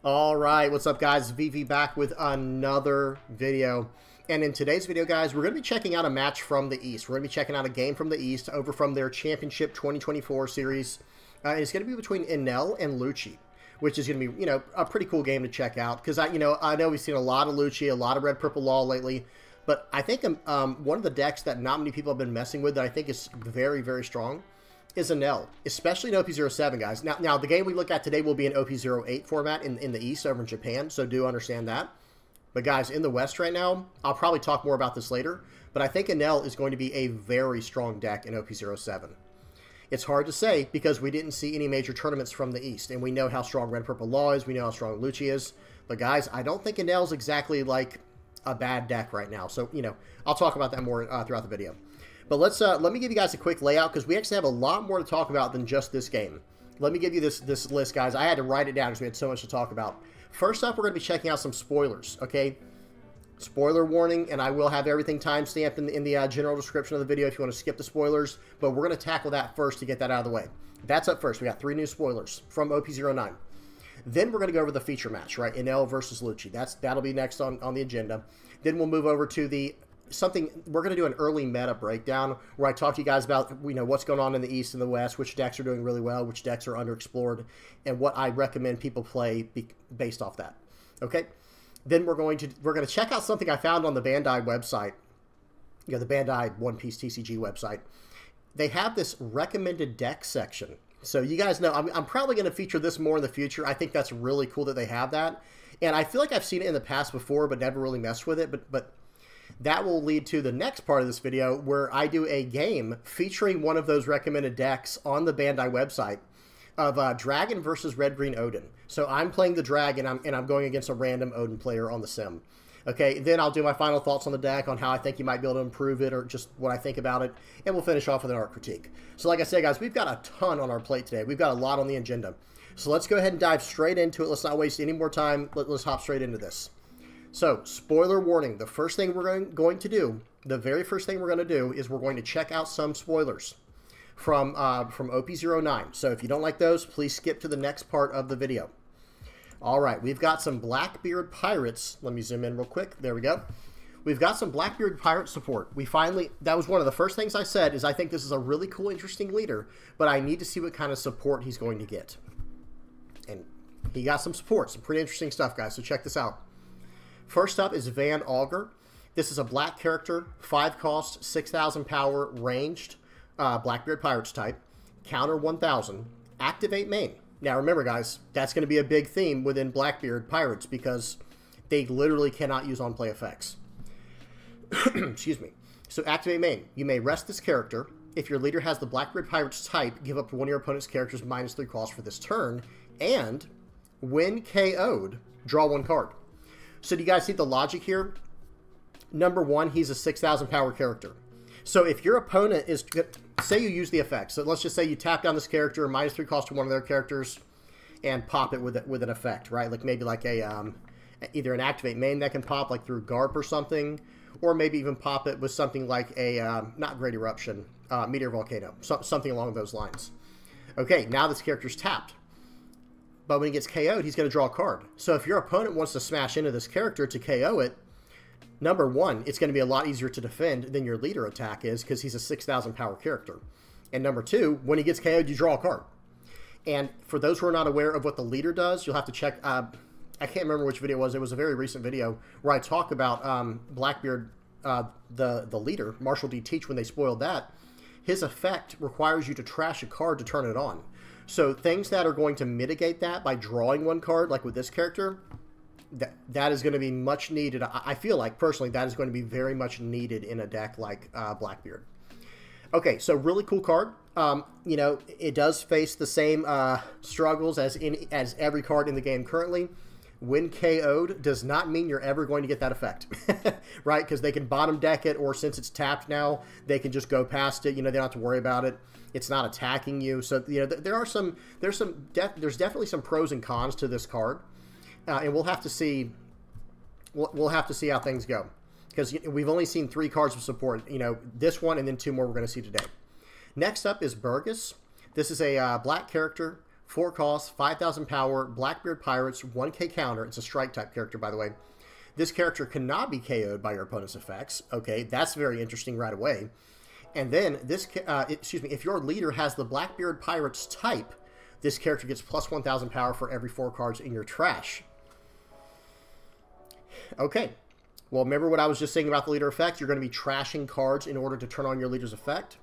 All right, what's up, guys? VV back with another video. And in today's video, guys, we're going to be checking out a match from the East. We're going to be checking out a game from the East over from their Championship 2024 series. It's going to be between Enel and Lucci, which is going to be, a pretty cool game to check out. Because, I know we've seen a lot of Lucci, a lot of Red Purple Law lately. But I think one of the decks that not many people have been messing with that I think is very, very strong is Enel, especially in OP07, guys. Now, the game we look at today will be in OP08 format in the East over in Japan, so do understand that. But, guys, in the West right now, I'll probably talk more about this later, but I think Enel is going to be a very strong deck in OP07. It's hard to say because we didn't see any major tournaments from the East, and we know how strong Red Purple Law is, we know how strong Lucci is. But, guys, I don't think Enel's exactly like a bad deck right now, so, I'll talk about that more throughout the video. But let me give you guys a quick layout because we actually have a lot more to talk about than just this game. Let me give you this list, guys. I had to write it down because we had so much to talk about. First up, we're going to be checking out some spoilers, okay? Spoiler warning, and I will have everything timestamped in the general description of the video if you want to skip the spoilers, but we're going to tackle that first to get that out of the way. That's up first. We got 3 new spoilers from OP09. Then we're going to go over the feature match, right? Enel versus Lucci. That'll be next on the agenda. Then we'll move over to we're going to do an early meta breakdown where I talk to you guys about, what's going on in the East and the West, which decks are doing really well, which decks are underexplored, and what I recommend people play based off that. Okay? Then we're going to check out something I found on the Bandai website, the Bandai One Piece TCG website. They have this recommended deck section. So you guys know, I'm probably going to feature this more in the future. I think that's really cool that they have that. And I feel like I've seen it in the past before, but never really messed with it. But that will lead to the next part of this video where I do a game featuring one of those recommended decks on the Bandai website of Dragon versus Red Green Odin. So I'm playing the Dragon and I'm going against a random Odin player on the sim. Okay, then I'll do my final thoughts on the deck, on how I think you might be able to improve it, or just what I think about it, and we'll finish off with an art critique. So like I said, guys, we've got a ton on our plate today. We've got a lot on the agenda. So let's go ahead and dive straight into it. Let's not waste any more time. Let's hop straight into this. So, spoiler warning, the first thing we're going to do, the very first thing we're going to do is we're going to check out some spoilers from OP09. So if you don't like those, please skip to the next part of the video. All right, we've got some Blackbeard Pirates. Let me zoom in real quick. There we go. We've got some Blackbeard Pirate support. That was one of the first things I said, is I think this is a really cool, interesting leader, but I need to see what kind of support he's going to get. And he got some support, some pretty interesting stuff, guys, so check this out. First up is Van Augur. This is a black character, 5 cost, 6,000 power, ranged, Blackbeard Pirates type, counter 1,000, activate main. Now remember, guys, that's going to be a big theme within Blackbeard Pirates because they literally cannot use on-play effects. Excuse me. So activate main. You may rest this character. If your leader has the Blackbeard Pirates type, give up one of your opponent's characters -3 cost for this turn, and when KO'd, draw 1 card. So do you guys see the logic here? Number 1, he's a 6,000 power character. So if your opponent is, say you use the effect. So let's just say you tap down this character, -3 cost to one of their characters, and pop it with an effect, right? Like maybe like either an activate main that can pop like through Garp or something, or maybe even pop it with something like not Great Eruption, Meteor Volcano, something along those lines. Okay, now this character's tapped. But when he gets KO'd, he's going to draw a card. So if your opponent wants to smash into this character to KO it, number 1, it's going to be a lot easier to defend than your leader attack is because he's a 6,000 power character. And number 2, when he gets KO'd, you draw a card. And for those who are not aware of what the leader does, you'll have to check. I can't remember which video it was. It was a very recent video where I talk about Blackbeard, the leader, Marshall D. Teach, when they spoiled that. His effect requires you to trash a card to turn it on. So things that are going to mitigate that by drawing 1 card, like with this character, that is going to be much needed. I feel like, personally, that is going to be very much needed in a deck like Blackbeard. Okay, so really cool card. It does face the same struggles as every card in the game currently. When KO'd does not mean you're ever going to get that effect, right? Because they can bottom deck it, or since it's tapped now, they can just go past it. They don't have to worry about it. It's not attacking you. So, there's definitely some pros and cons to this card. And we'll have to see, we'll have to see how things go. Because we've only seen 3 cards of support. This one and then 2 more we're going to see today. Next up is Burgess. This is a black character, 4 cost, 5,000 power, Blackbeard Pirates, 1k counter. It's a strike type character, by the way. This character cannot be KO'd by your opponent's effects. Okay, that's very interesting right away. And then this, if your leader has the Blackbeard Pirates type, this character gets plus 1,000 power for every 4 cards in your trash. Okay. Well, remember what I was just saying about the leader effect? You're going to be trashing cards in order to turn on your leader's effect.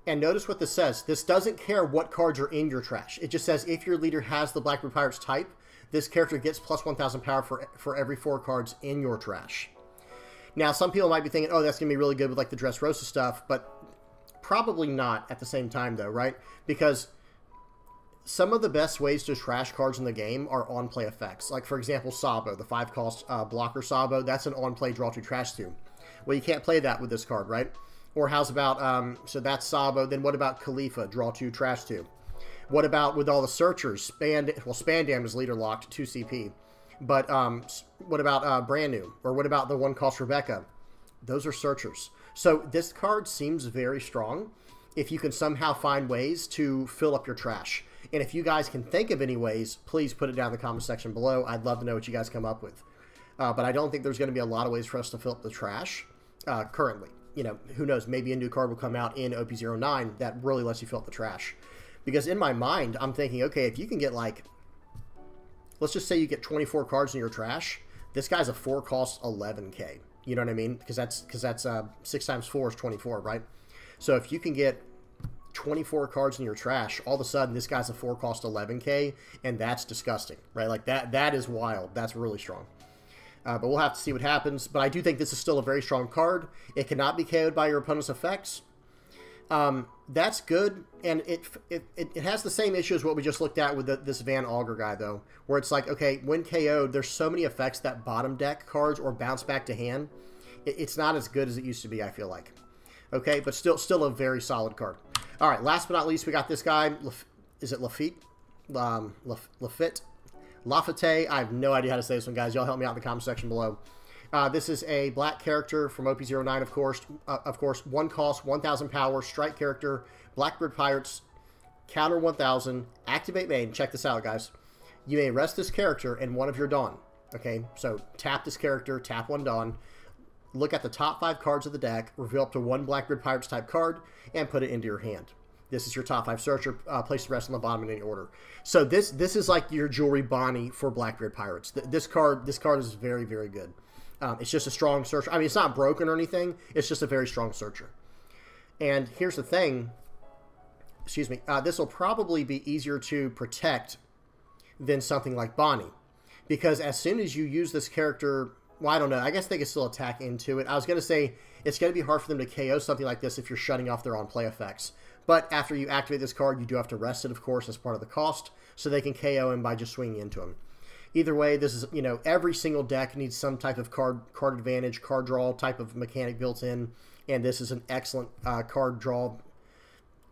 And notice what this says. This doesn't care what cards are in your trash. It just says if your leader has the Blackbeard Pirates type, this character gets plus 1,000 power for every 4 cards in your trash. Now, some people might be thinking, oh, that's going to be really good with like the Dressrosa stuff, but probably not at the same time, though, right? Because some of the best ways to trash cards in the game are on-play effects. Like, for example, Sabo, the 5-cost blocker Sabo, that's an on-play draw to trash to. Well, you can't play that with this card, right? Or how's about, so that's Sabo, then what about Khalifa, draw 2, trash 2? What about with all the searchers? Spandam is leader locked, 2 CP. But what about Brand New? Or what about the 1-cost Rebecca? Those are searchers. So this card seems very strong if you can somehow find ways to fill up your trash. And if you guys can think of any ways, please put it down in the comment section below. I'd love to know what you guys come up with. But I don't think there's going to be a lot of ways for us to fill up the trash currently. You know, who knows? Maybe a new card will come out in OP09 that really lets you fill up the trash. Because in my mind, I'm thinking, okay, if you can get like, let's just say you get 24 cards in your trash. This guy's a 4-cost 11k. You know what I mean? Because that's 6 times 4 is 24, right? So if you can get 24 cards in your trash, all of a sudden this guy's a 4-cost 11k, and that's disgusting, right? Like that is wild. That's really strong. But we'll have to see what happens. But I do think this is still a very strong card. It cannot be KO'd by your opponent's effects. That's good, and it has the same issue as what we just looked at with this Van Auger guy, though, where it's like, okay, when KO'd, there's so many effects that bottom deck cards or bounce back to hand. It's not as good as it used to be, I feel like. Okay, but still a very solid card. All right, last but not least, we got this guy. Is it Lafitte? Lafitte? Lafite? I have no idea how to say this one, guys. Y'all help me out in the comment section below. This is a black character from OP09, of course. 1 cost, 1,000 power, strike character, Blackbeard Pirates, counter 1,000, activate main. Check this out, guys. You may rest this character in one of your Dawn. Okay, so tap this character, tap 1 Dawn, look at the top 5 cards of the deck, reveal up to 1 Blackbeard Pirates type card, and put it into your hand. This is your top 5 searcher. Place the rest on the bottom in any order. So this is like your Jewelry Bonnie for Blackbeard Pirates. This card is very, very good. It's just a strong searcher. I mean, it's not broken or anything. It's just a very strong searcher. And here's the thing. Excuse me. This will probably be easier to protect than something like Bonnie. Because as soon as you use this character, well, I don't know. I guess they can still attack into it. I was going to say it's going to be hard for them to KO something like this if you're shutting off their on-play effects. But after you activate this card, you do have to rest it, of course, as part of the cost. So they can KO him by just swinging into him. Either way, this is, you know, every single deck needs some type of card advantage, card draw type of mechanic built in, and this is an excellent card draw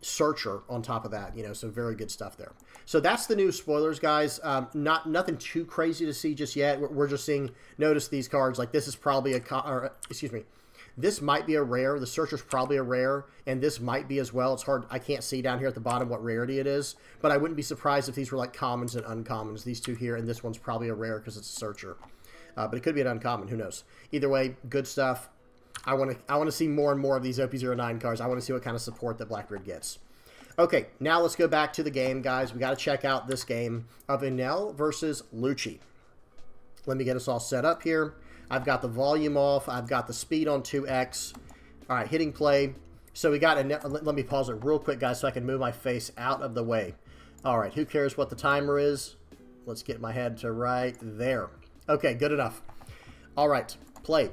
searcher on top of that, you know, so very good stuff there. So that's the new spoilers, guys. Nothing too crazy to see just yet. We're just seeing, notice these cards, like this is probably this might be a rare. The searcher's probably a rare, and this might be as well. It's hard. I can't see down here at the bottom what rarity it is, but I wouldn't be surprised if these were like commons and uncommons. These two here, and this one's probably a rare because it's a searcher. But it could be an uncommon. Who knows? Either way, good stuff. I want to see more and more of these OP09 cards. I want to see what kind of support that Blackbeard gets. Okay, now let's go back to the game, guys. We got to check out this game of Enel versus Lucci. Let me get us all set up here. I've got the volume off. I've got the speed on 2x. All right, hitting play. So we got let me pause it real quick, guys, so I can move my face out of the way. All right, who cares what the timer is? Let's get my head to right there. Okay, good enough. All right, play.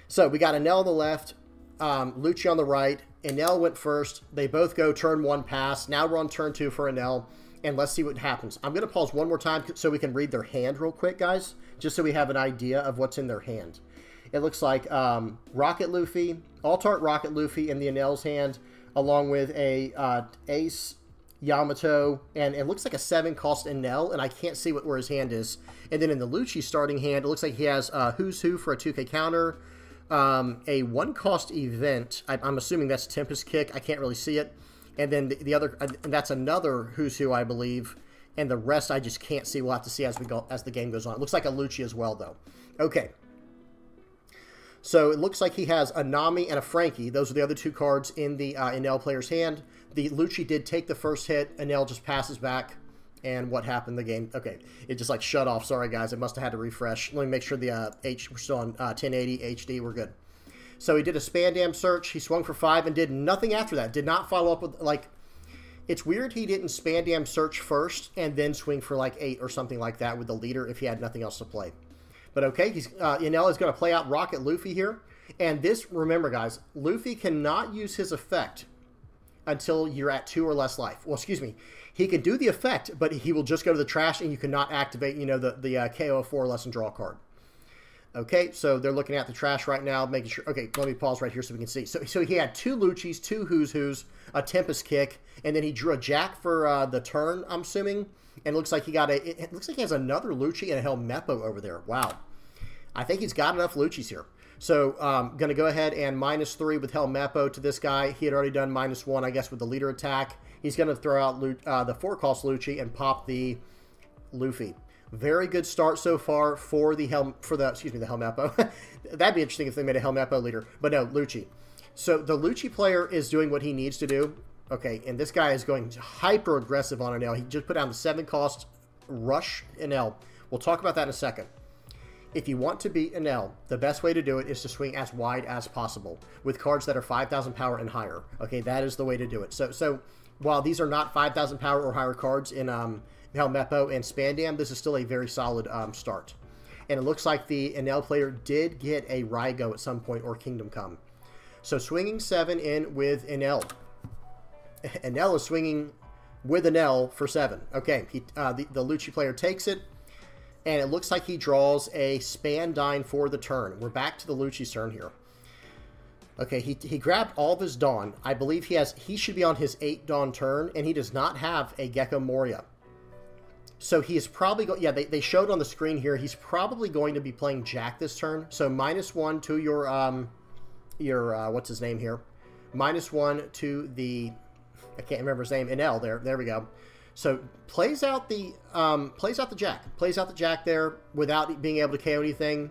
So we got Enel on the left, Lucci on the right. Enel went first. They both go turn 1 pass. Now we're on turn 2 for Enel, and let's see what happens. I'm going to pause one more time so we can read their hand real quick, guys, just so we have an idea of what's in their hand. It looks like Rocket Luffy, Altart Rocket Luffy in the Enel's hand, along with a Ace Yamato, and it looks like a 7-cost Enel, and I can't see where his hand is. And then in the Lucci starting hand, it looks like he has Who's Who for a 2k counter, a 1-cost event. I'm assuming that's Tempest Kick. I can't really see it. And then the other, and that's another Who's Who, I believe. And the rest I just can't see. We'll have to see as we go as the game goes on. It looks like a Lucci as well, though. Okay. So it looks like he has a Nami and a Frankie. Those are the other two cards in the Enel player's hand. The Lucci did take the first hit. Enel just passes back. And what happened? The game... Okay, it just like shut off. Sorry, guys. It must have had to refresh. Let me make sure the we're still on 1080 HD. We're good. So he did a Spandam search. He swung for 5 and did nothing after that. Did not follow up with... Like, it's weird he didn't Spandam search first and then swing for like 8 or something like that with the leader if he had nothing else to play. But okay, Enel is going to play out Rocket Luffy here. And this, remember guys, Luffy cannot use his effect until you're at 2 or less life. Well, excuse me. He can do the effect, but he will just go to the trash and you cannot activate, you know, the KO 4 or less and draw a card. Okay, so they're looking at the trash right now, making sure... Okay, let me pause right here so we can see. So he had 2 Luccis, 2 Who's Who's, a Tempest Kick, and then he drew a Jack for the turn, I'm assuming. And it looks like he got a... It looks like he has another Lucci and a Helmeppo over there. Wow. I think he's got enough Luccis here. So, going to go ahead and -3 with Helmeppo to this guy. He had already done -1, I guess, with the leader attack. He's going to throw out the 4-cost Lucci and pop the Luffy. Very good start so far for the Helmeppo. That'd be interesting if they made a Helmeppo leader. But no, Lucci. So the Lucci player is doing what he needs to do. Okay, and this guy is going hyper aggressive on Enel. He just put down the 7-cost rush Enel. We'll talk about that in a second. If you want to beat Enel, the best way to do it is to swing as wide as possible with cards that are 5,000 power and higher. Okay, that is the way to do it. So while these are not 5,000 power or higher cards in Helmeppo and Spandam, this is still a very solid start. And it looks like the Enel player did get a Raigo at some point or Kingdom Come. So swinging 7 in with Enel. Enel is swinging with Enel for 7. Okay, the Lucci player takes it. And it looks like he draws a Spandine for the turn. We're back to the Lucci's turn here. Okay, he grabbed all of his Dawn. I believe he should be on his 8 Dawn turn, and he does not have a Gecko Moria. So he is probably going... Yeah, they showed on the screen here, he's probably going to be playing Jack this turn. So -1 to your what's his name here? -1 to the... I can't remember his name. Enel, there we go. So plays out the Jack. Plays out the Jack there without being able to KO anything.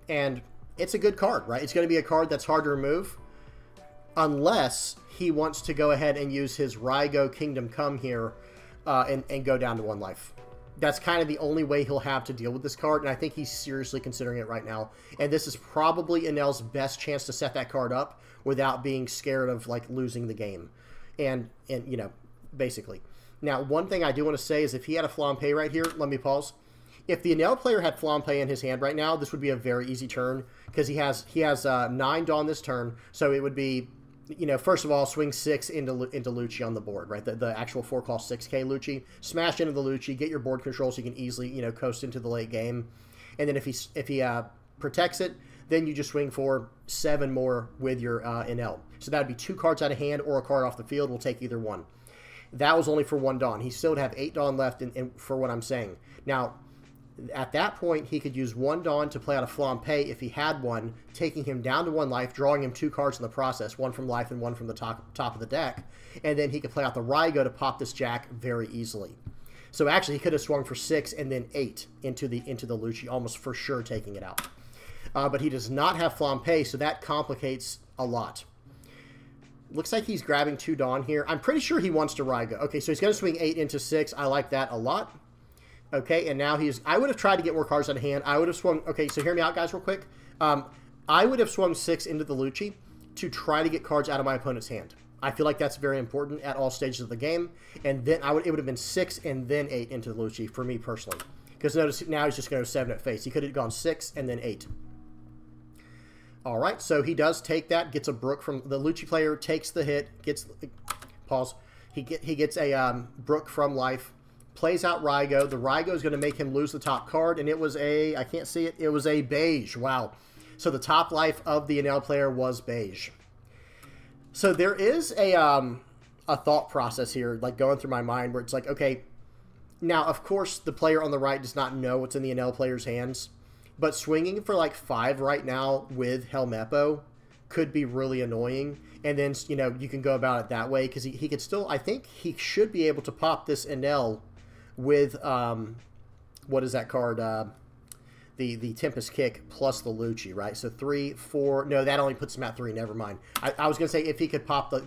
And it's a good card, right? It's going to be a card that's hard to remove. Unless he wants to go ahead and use his Raigo Kingdom Come here and go down to 1 life. That's kind of the only way he'll have to deal with this card. And I think he's seriously considering it right now. And this is probably Enel's best chance to set that card up without being scared of like losing the game. And you know, basically. Now, one thing I do want to say is if he had a Flampe right here, let me pause. If the Enel player had Flampe in his hand right now, this would be a very easy turn because he has 9 Dawn this turn. So it would be, you know, first of all, swing 6 into Lucci on the board, right? The actual 4-cost 6K Lucci. Smash into the Lucci, get your board control so you can easily, you know, coast into the late game. And then if he protects it, then you just swing for 7 more with your Enel. So that would be 2 cards out of hand or a card off the field. We'll take either one. That was only for 1 Dawn. He still would have 8 Dawn left for what I'm saying. Now, at that point, he could use 1 Dawn to play out a Flampe if he had one, taking him down to 1 life, drawing him 2 cards in the process, 1 from life and 1 from the top of the deck. And then he could play out the Raigo to pop this Jack very easily. So actually, he could have swung for 6 and then 8 into the Lucci, almost for sure taking it out. But he does not have Flampe, so that complicates a lot. Looks like he's grabbing 2 Dawn here. I'm pretty sure he wants to Raigo. Okay, so he's going to swing 8 into 6. I like that a lot. Okay, and now I would have tried to get more cards out of hand. I would have swung... Okay, so hear me out, guys, real quick. I would have swung 6 into the Lucci to try to get cards out of my opponent's hand. I feel like that's very important at all stages of the game. And then it would have been 6 and then 8 into the Lucci for me personally. Because notice now he's just going to go 7 at face. He could have gone 6 and then 8. All right, so he does take that, gets a Brook from the Lucci player, takes the hit, gets pause. He gets a Brook from life, plays out Raigo. The Raigo is going to make him lose the top card, and it was I can't see it. It was a beige. Wow. So the top life of the Enel player was beige. So there is a thought process here, like going through my mind, where it's like, okay, now of course the player on the right does not know what's in the Enel player's hands. But swinging for like 5 right now with Helmeppo could be really annoying. And then, you know, you can go about it that way because he could still, I think he should be able to pop this Enel with, what is that card? The Tempest Kick plus the Lucci, right? So 3, 4, no, that only puts him at 3, never mind. I was going to say if he could pop the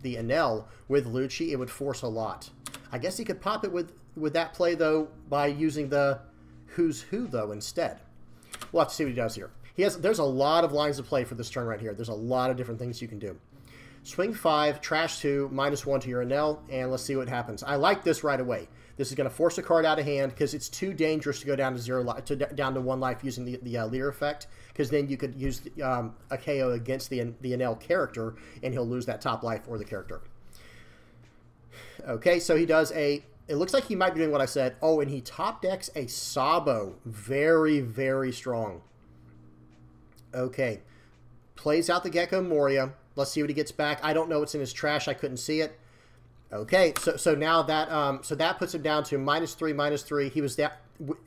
Enel with Lucci, it would force a lot. I guess he could pop it with that play, though, by using the Who's Who, though, instead. We'll have to see what he does here. There's a lot of lines of play for this turn right here. There's a lot of different things you can do. Swing 5, trash 2, -1 to your Enel, and let's see what happens. I like this right away. This is going to force a card out of hand because it's too dangerous to go down to 0 life, down to 1 life using the leader effect, because then you could use a KO against the Enel character, and he'll lose that top life or the character. Okay, so he does a... It looks like he might be doing what I said. Oh, and he top decks a Sabo. Very, very strong. Okay. Plays out the Gecko Moria. Let's see what he gets back. I don't know what's in his trash. I couldn't see it. Okay, so now that that puts him down to -3, -3. He was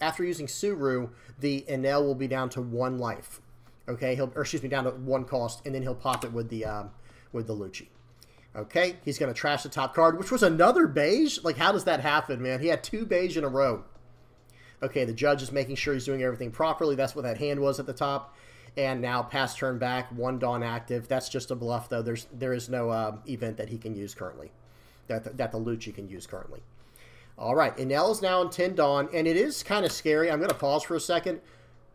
after using Suru, the Enel will be down to 1 life. Okay, down to 1 cost, and then he'll pop it with the Lucci. Okay, he's going to trash the top card, which was another beige. Like, how does that happen, man? He had 2 beige in a row. Okay, the judge is making sure he's doing everything properly. That's what that hand was at the top. And now pass turn back, 1 Dawn active. That's just a bluff, though. There is no event that he can use currently, that the Lucci can use currently. All right, Enel is now in 10 Dawn, and it is kind of scary. I'm going to pause for a second.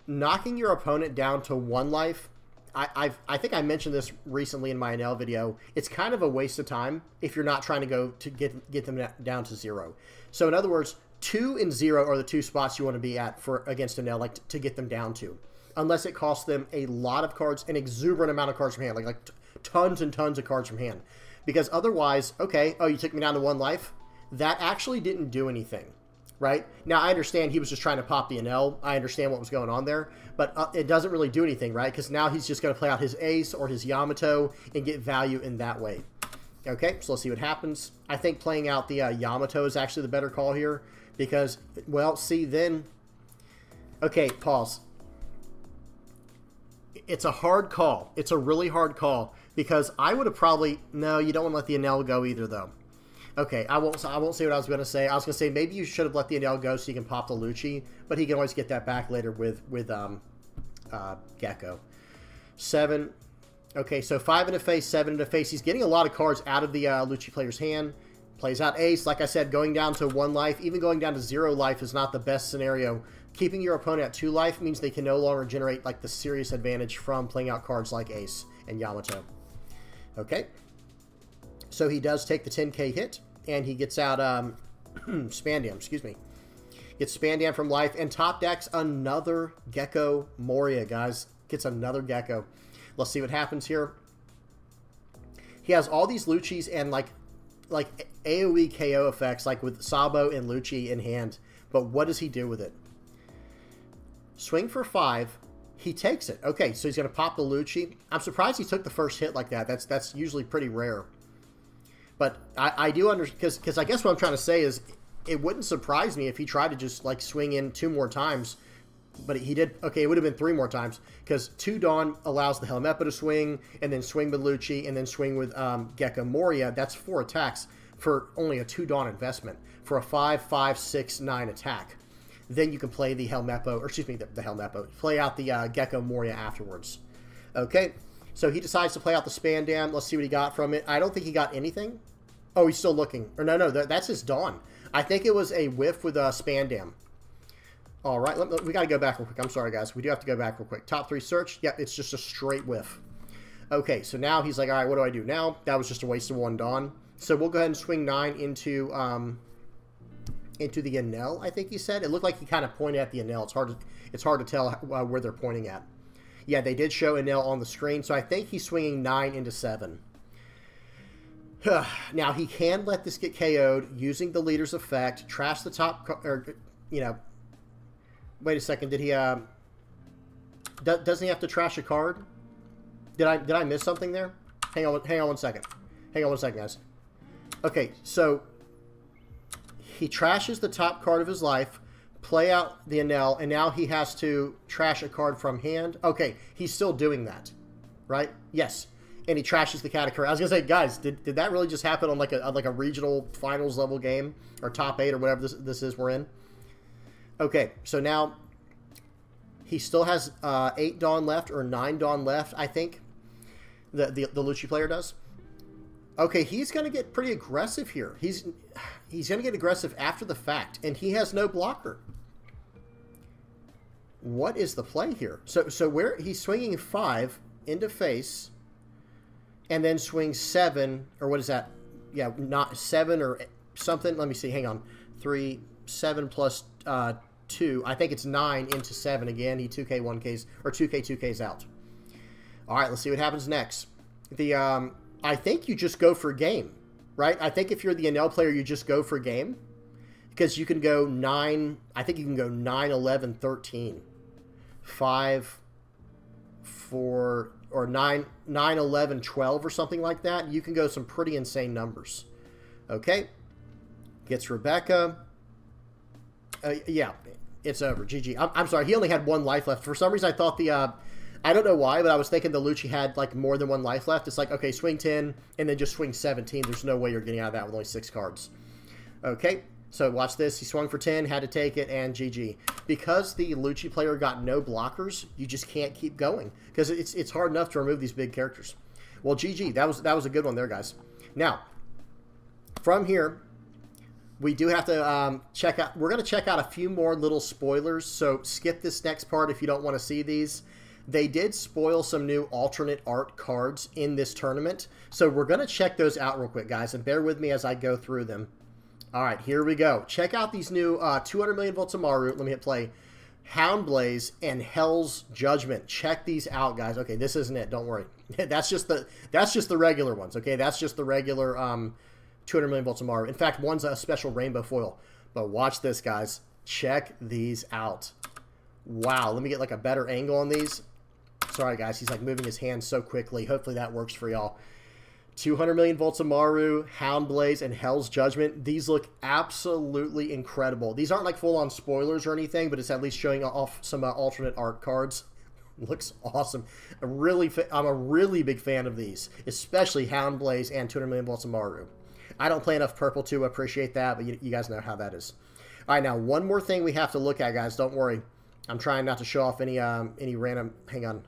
Knocking your opponent down to 1 life, I think I mentioned this recently in my Enel video. It's kind of a waste of time if you're not trying to go to get them down to 0. So in other words, 2 and 0 are the 2 spots you want to be at against Enel, like to get them down to. Unless it costs them a lot of cards, an exuberant amount of cards from hand, like tons and tons of cards from hand. Because otherwise, okay, oh, you took me down to 1 life? That actually didn't do anything, right? Now, I understand he was just trying to pop the Enel. I understand what was going on there. But it doesn't really do anything, right? Because now he's just going to play out his Ace or his Yamato and get value in that way. Okay, so let's see what happens. I think playing out the Yamato is actually the better call here. Because, well, see, then... Okay, pause. It's a hard call. It's a really hard call. Because I would have probably... No, you don't want to let the Enel go either, though. Okay, I won't say what I was going to say. I was going to say maybe you should have let the Enel go so you can pop the Lucci, but he can always get that back later with Gecko. 7. Okay, so 5 in a face, 7 in a face. He's getting a lot of cards out of the Lucci player's hand. Plays out Ace. Like I said, going down to 1 life, even going down to 0 life is not the best scenario. Keeping your opponent at 2 life means they can no longer generate like the serious advantage from playing out cards like Ace and Yamato. Okay. So he does take the 10k hit, and he gets out Spandam, excuse me. Gets Spandam from life, and top decks another Gecko Moria, guys. Gets another Gecko. Let's see what happens here. He has all these Luccis and like AoE KO effects, like with Sabo and Lucci in hand. But what does he do with it? Swing for 5. He takes it. Okay, so he's going to pop the Lucci. I'm surprised he took the first hit like that. That's usually pretty rare. But I do understand, because I guess what I'm trying to say is it wouldn't surprise me if he tried to just like swing in 2 more times. But he did. Okay, it would have been 3 more times, because 2 Dawn allows the Helmeppo to swing, and then swing with Lucci, and then swing with Gecko Moria. That's 4 attacks for only a 2 Dawn investment for a 5, 5, 6, 9 attack. Then you can play the Helmeppo, or excuse me, the Helmeppo. Play out the Gecko Moria afterwards. Okay, so he decides to play out the Spandam. Let's see what he got from it. I don't think he got anything. Oh, he's still looking. Or no, that's his Dawn. I think it was a whiff with a Spandam. All right, we got to go back real quick. I'm sorry, guys. We do have to go back real quick. Top 3 search. Yep, it's just a straight whiff. Okay, so now he's like, all right, what do I do now? That was just a waste of 1 Dawn. So we'll go ahead and swing 9 into the Enel, I think he said. It looked like he kind of pointed at the Enel. It's hard to tell where they're pointing at. Yeah, they did show Enel on the screen, so I think he's swinging 9 into 7. Now, he can let this get KO'd using the leader's effect, trash the top, or, you know, wait a second, did he, doesn't he have to trash a card? Did I miss something there? Hang on 1 second. Hang on 1 second, guys. Okay, so he trashes the top card of his life, play out the Enel, and now he has to trash a card from hand. Okay, he's still doing that, right? Yes. and he trashes the Katakuri. I was gonna say, guys, did that really just happen on like a regional finals level game or top 8 or whatever this is we're in? Okay, so now he still has 8 Dawn left or 9 Dawn left, I think. The Lucci player does. Okay, he's gonna get pretty aggressive here. He's gonna get aggressive after the fact, and he has no blocker. What is the play here? So where he's swinging 5 into face, and then swings 7, or what is that? Yeah, not 7 or something. Let me see. Hang on. 3, 7 plus 2. I think it's 9 into 7 again. He 2K 1Ks or 2K 2Ks out. All right, let's see what happens next. I think you just go for game, right? I think if you're the NL player, you just go for game because you can go 9. I think you can go 9, 11, 13. 5, 4, or 9, 11, 12 or something like that. You can go some pretty insane numbers. Okay. Gets Rebecca. Yeah, it's over. GG. I'm sorry. He only had 1 life left. For some reason, I thought I don't know why, but I was thinking the Lucci had like more than 1 life left. It's like, okay, swing 10 and then just swing 17. There's no way you're getting out of that with only 6 cards. Okay. So watch this. He swung for 10, had to take it, and GG. Because the Lucci player got no blockers, you just can't keep going because it's hard enough to remove these big characters. Well, GG. That was a good one there, guys. Now, from here, we do have to check out. We're going to check out a few more little spoilers. So skip this next part if you don't want to see these. They did spoil some new alternate art cards in this tournament, so we're going to check those out real quick, guys, and bear with me as I go through them. All right, here we go. Check out these new 200 million volts of Maru. Let me hit play. Houndblaze and Hell's Judgment. Check these out, guys. Okay, this isn't it. Don't worry. That's just the regular ones. Okay, that's just the regular 200 million volts of Maru. In fact, one's a special rainbow foil. But watch this, guys. Check these out. Wow. Let me get like a better angle on these. Sorry, guys. He's like moving his hands so quickly. Hopefully that works for y'all. 200 million volts of Maru, Houndblaze, and Hell's Judgment. These look absolutely incredible. These aren't like full-on spoilers or anything, but it's at least showing off some alternate art cards. Looks awesome. I'm a really big fan of these, especially Houndblaze and 200 million volts of Maru. I don't play enough purple to appreciate that, but you guys know how that is. All right, now one more thing we have to look at, guys. Don't worry. I'm trying not to show off any random... Hang on.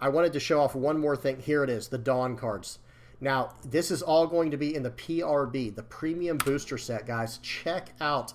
I wanted to show off one more thing. Here it is, the Dawn cards. Now, this is all going to be in the PRB, the Premium Booster Set, guys. Check out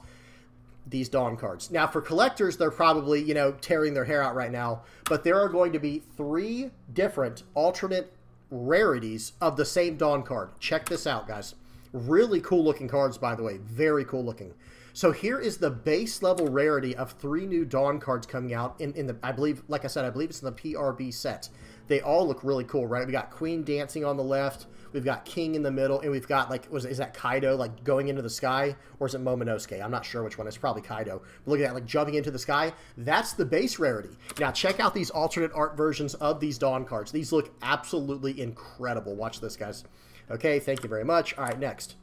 these Dawn cards. Now, for collectors, they're probably, you know, tearing their hair out right now, but there are going to be 3 different alternate rarities of the same Dawn card. Check this out, guys. Really cool looking cards, by the way. Very cool looking. So here is the base level rarity of 3 new Dawn cards coming out in the, I believe, like I said, I believe it's in the PRB set. They all look really cool, right? We got Queen dancing on the left, we've got King in the middle, and we've got like, is that Kaido like going into the sky, or is it Momonosuke? I'm not sure which one. It's probably Kaido. But look at that, like jumping into the sky. That's the base rarity. Now check out these alternate art versions of these Dawn cards. These look absolutely incredible. Watch this, guys. Okay, thank you very much. All right, next.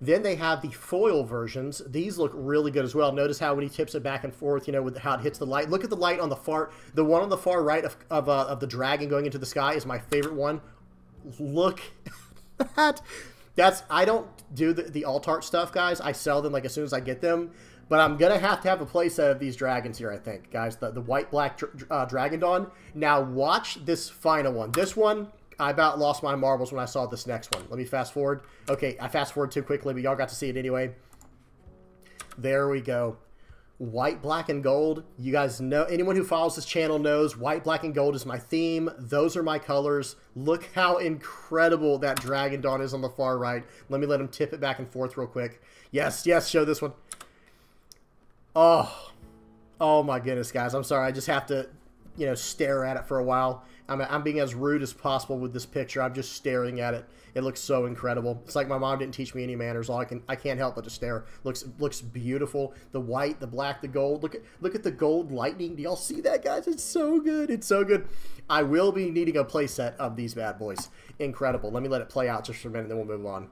Then they have the foil versions. These look really good as well. Notice how when he tips it back and forth, you know, with how it hits the light. Look at the light on the one on the far right of the dragon going into the sky is my favorite one. Look at that. I don't do the alt art stuff, guys. I sell them like as soon as I get them. But I'm going to have a playset of these dragons here, I think, guys. The white-black Dragon Dawn. Now watch this final one. This one... I about lost my marbles when I saw this next one. Let me fast forward. Okay, I fast forward too quickly, but y'all got to see it anyway. There we go. White, black, and gold. You guys know, anyone who follows this channel knows white, black, and gold is my theme. Those are my colors. Look how incredible that Dragon Dawn is on the far right. Let me let him tip it back and forth real quick. Yes, yes, show this one. Oh my goodness, guys. I'm sorry. I just have to, you know, stare at it for a while. I'm being as rude as possible with this picture. I'm just staring at it. It looks so incredible. It's like my mom didn't teach me any manners. I can't help but to stare. Looks beautiful. The white, the black, the gold. Look at the gold lightning. Do y'all see that, guys? It's so good. It's so good. I will be needing a playset of these bad boys. Incredible. Let me let it play out just for a minute, then we'll move on.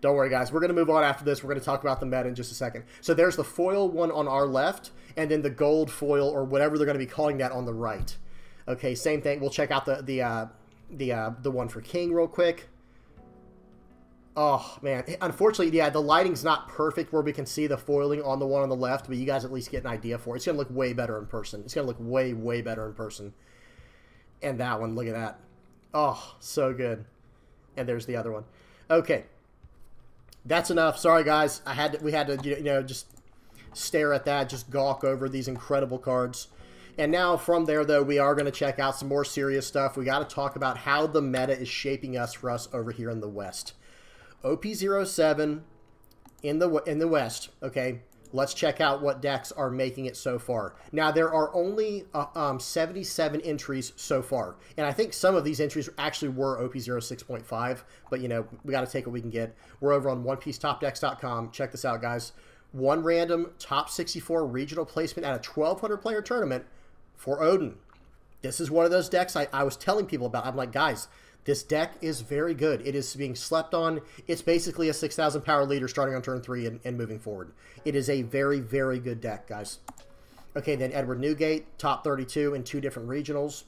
Don't worry, guys. We're going to move on after this. We're going to talk about the meta in just a second. So there's the foil one on our left, and then the gold foil, or whatever they're going to be calling that, on the right. Okay, same thing. We'll check out the the one for King real quick. Oh, man. Unfortunately, yeah, the lighting's not perfect where we can see the foiling on the one on the left, but you guys at least get an idea for it. It's going to look way better in person. It's going to look way, way better in person. And that one, look at that. Oh, so good. And there's the other one. Okay. That's enough. Sorry, guys. We had to, just stare at that, just gawk over these incredible cards. And now from there, though, we are going to check out some more serious stuff. We got to talk about how the meta is shaping us for us over here in the West. OP07 in the West, okay? Let's check out what decks are making it so far. Now, there are only 77 entries so far. And I think some of these entries actually were OP06.5. But, we got to take what we can get. We're over on OnePieceTopDecks.com. Check this out, guys. One random top 64 regional placement at a 1,200-player tournament for Odin. This is one of those decks I was telling people about. I'm like, guys, this deck is very good. It is being slept on. It's basically a 6,000 power leader starting on turn 3 and moving forward. It is a very, very good deck, guys. Okay, then Edward Newgate, top 32 in 2 different regionals.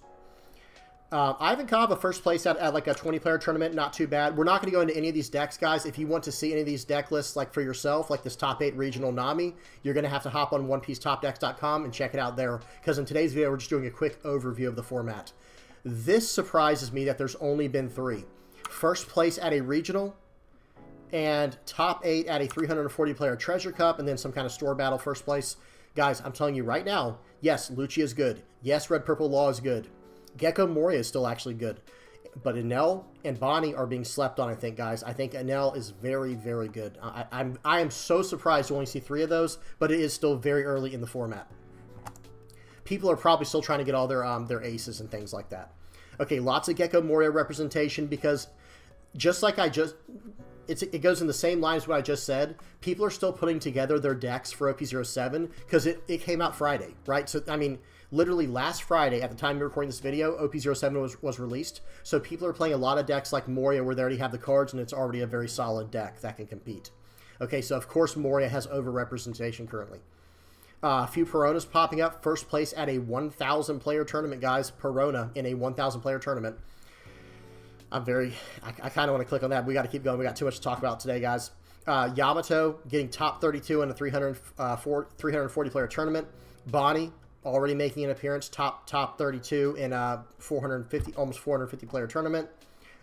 Ivan Kava, first place at like a 20-player tournament, not too bad. We're not going to go into any of these decks, guys. If you want to see any of these deck lists like for yourself, like this top 8 regional Nami, you're going to have to hop on OnePieceTopDecks.com and check it out there. Because in today's video, we're just doing a quick overview of the format. This surprises me that there's only been 3. First place at a regional, and top 8 at a 340-player Treasure Cup, and then some kind of store battle first place. Guys, I'm telling you right now, yes, Lucci is good. Yes, Red Purple Law is good. Gecko Moria is still actually good. But Enel and Bonnie are being slept on, I think, guys. I think Enel is very, very good. I am so surprised to only see 3 of those, but it is still very early in the format. People are probably still trying to get all their aces and things like that. Okay, lots of Gecko Moria representation because just like it goes in the same line as what I just said. People are still putting together their decks for OP07 because it came out Friday, right? So, I mean, literally last Friday at the time we're recording this video, OP07 was released. So people are playing a lot of decks like Moria where they already have the cards and it's already a very solid deck that can compete. Okay, so of course Moria has over-representation currently. A few Peronas popping up. First place at a 1,000-player tournament, guys. Perona in a 1,000-player tournament. I kind of want to click on that. We got to keep going. We got too much to talk about today, guys. Yamato getting top 32 in a 340-player tournament. Bonnie already making an appearance. Top 32 in a 450, almost 450-player tournament.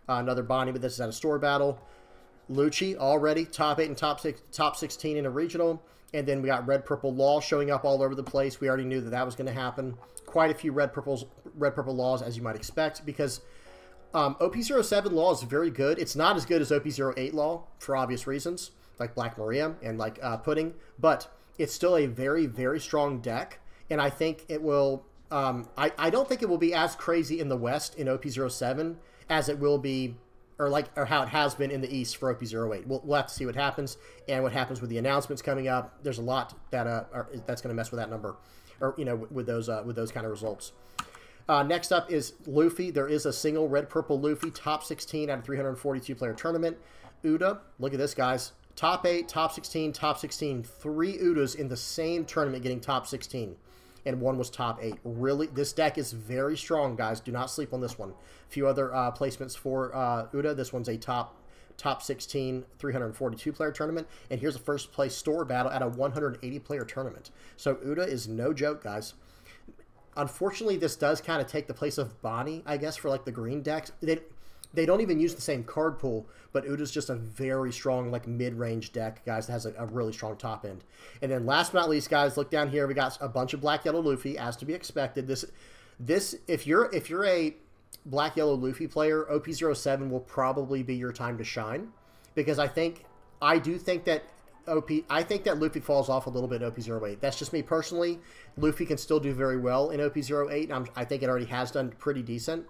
Another Bonnie, but this is at a store battle. Lucci already top 8 and top 16 in a regional. And then we got Red Purple Law showing up all over the place. We already knew that was going to happen. Quite a few Red Purple Laws, as you might expect, because OP07 Law is very good. It's not as good as OP08 Law for obvious reasons, like Black Maria and like Pudding, but it's still a very, very strong deck. And I think it will. I don't think it will be as crazy in the West in OP07 as it will be. Or how it has been in the East for OP08. We'll have to see what happens and what happens with the announcements coming up. There's a lot that that's going to mess with that number, or with those kind of results. Next up is Luffy. There is a single Red Purple Luffy top 16 at a 342-player tournament. Uda, look at this, guys. Top 8, top 16, top 16. 3 Udas in the same tournament getting top 16. And one was top 8. Really, this deck is very strong, guys. Do not sleep on this one. A few other placements for Uda. This one's a top 16, 342-player tournament. And here's a first place store battle at a 180-player tournament. So Uda is no joke, guys. Unfortunately, this does kind of take the place of Bonnie, I guess, for like the green decks. They don't even use the same card pool, but Uda's just a very strong, like, mid-range deck, guys, that has a really strong top end. And then last but not least, guys, look down here. We got a bunch of Black Yellow Luffy, as to be expected. This if you're a Black Yellow Luffy player, OP07 will probably be your time to shine, because I think that Luffy falls off a little bit in OP08. That's just me personally. Luffy can still do very well in OP08, and I think it already has done pretty decent.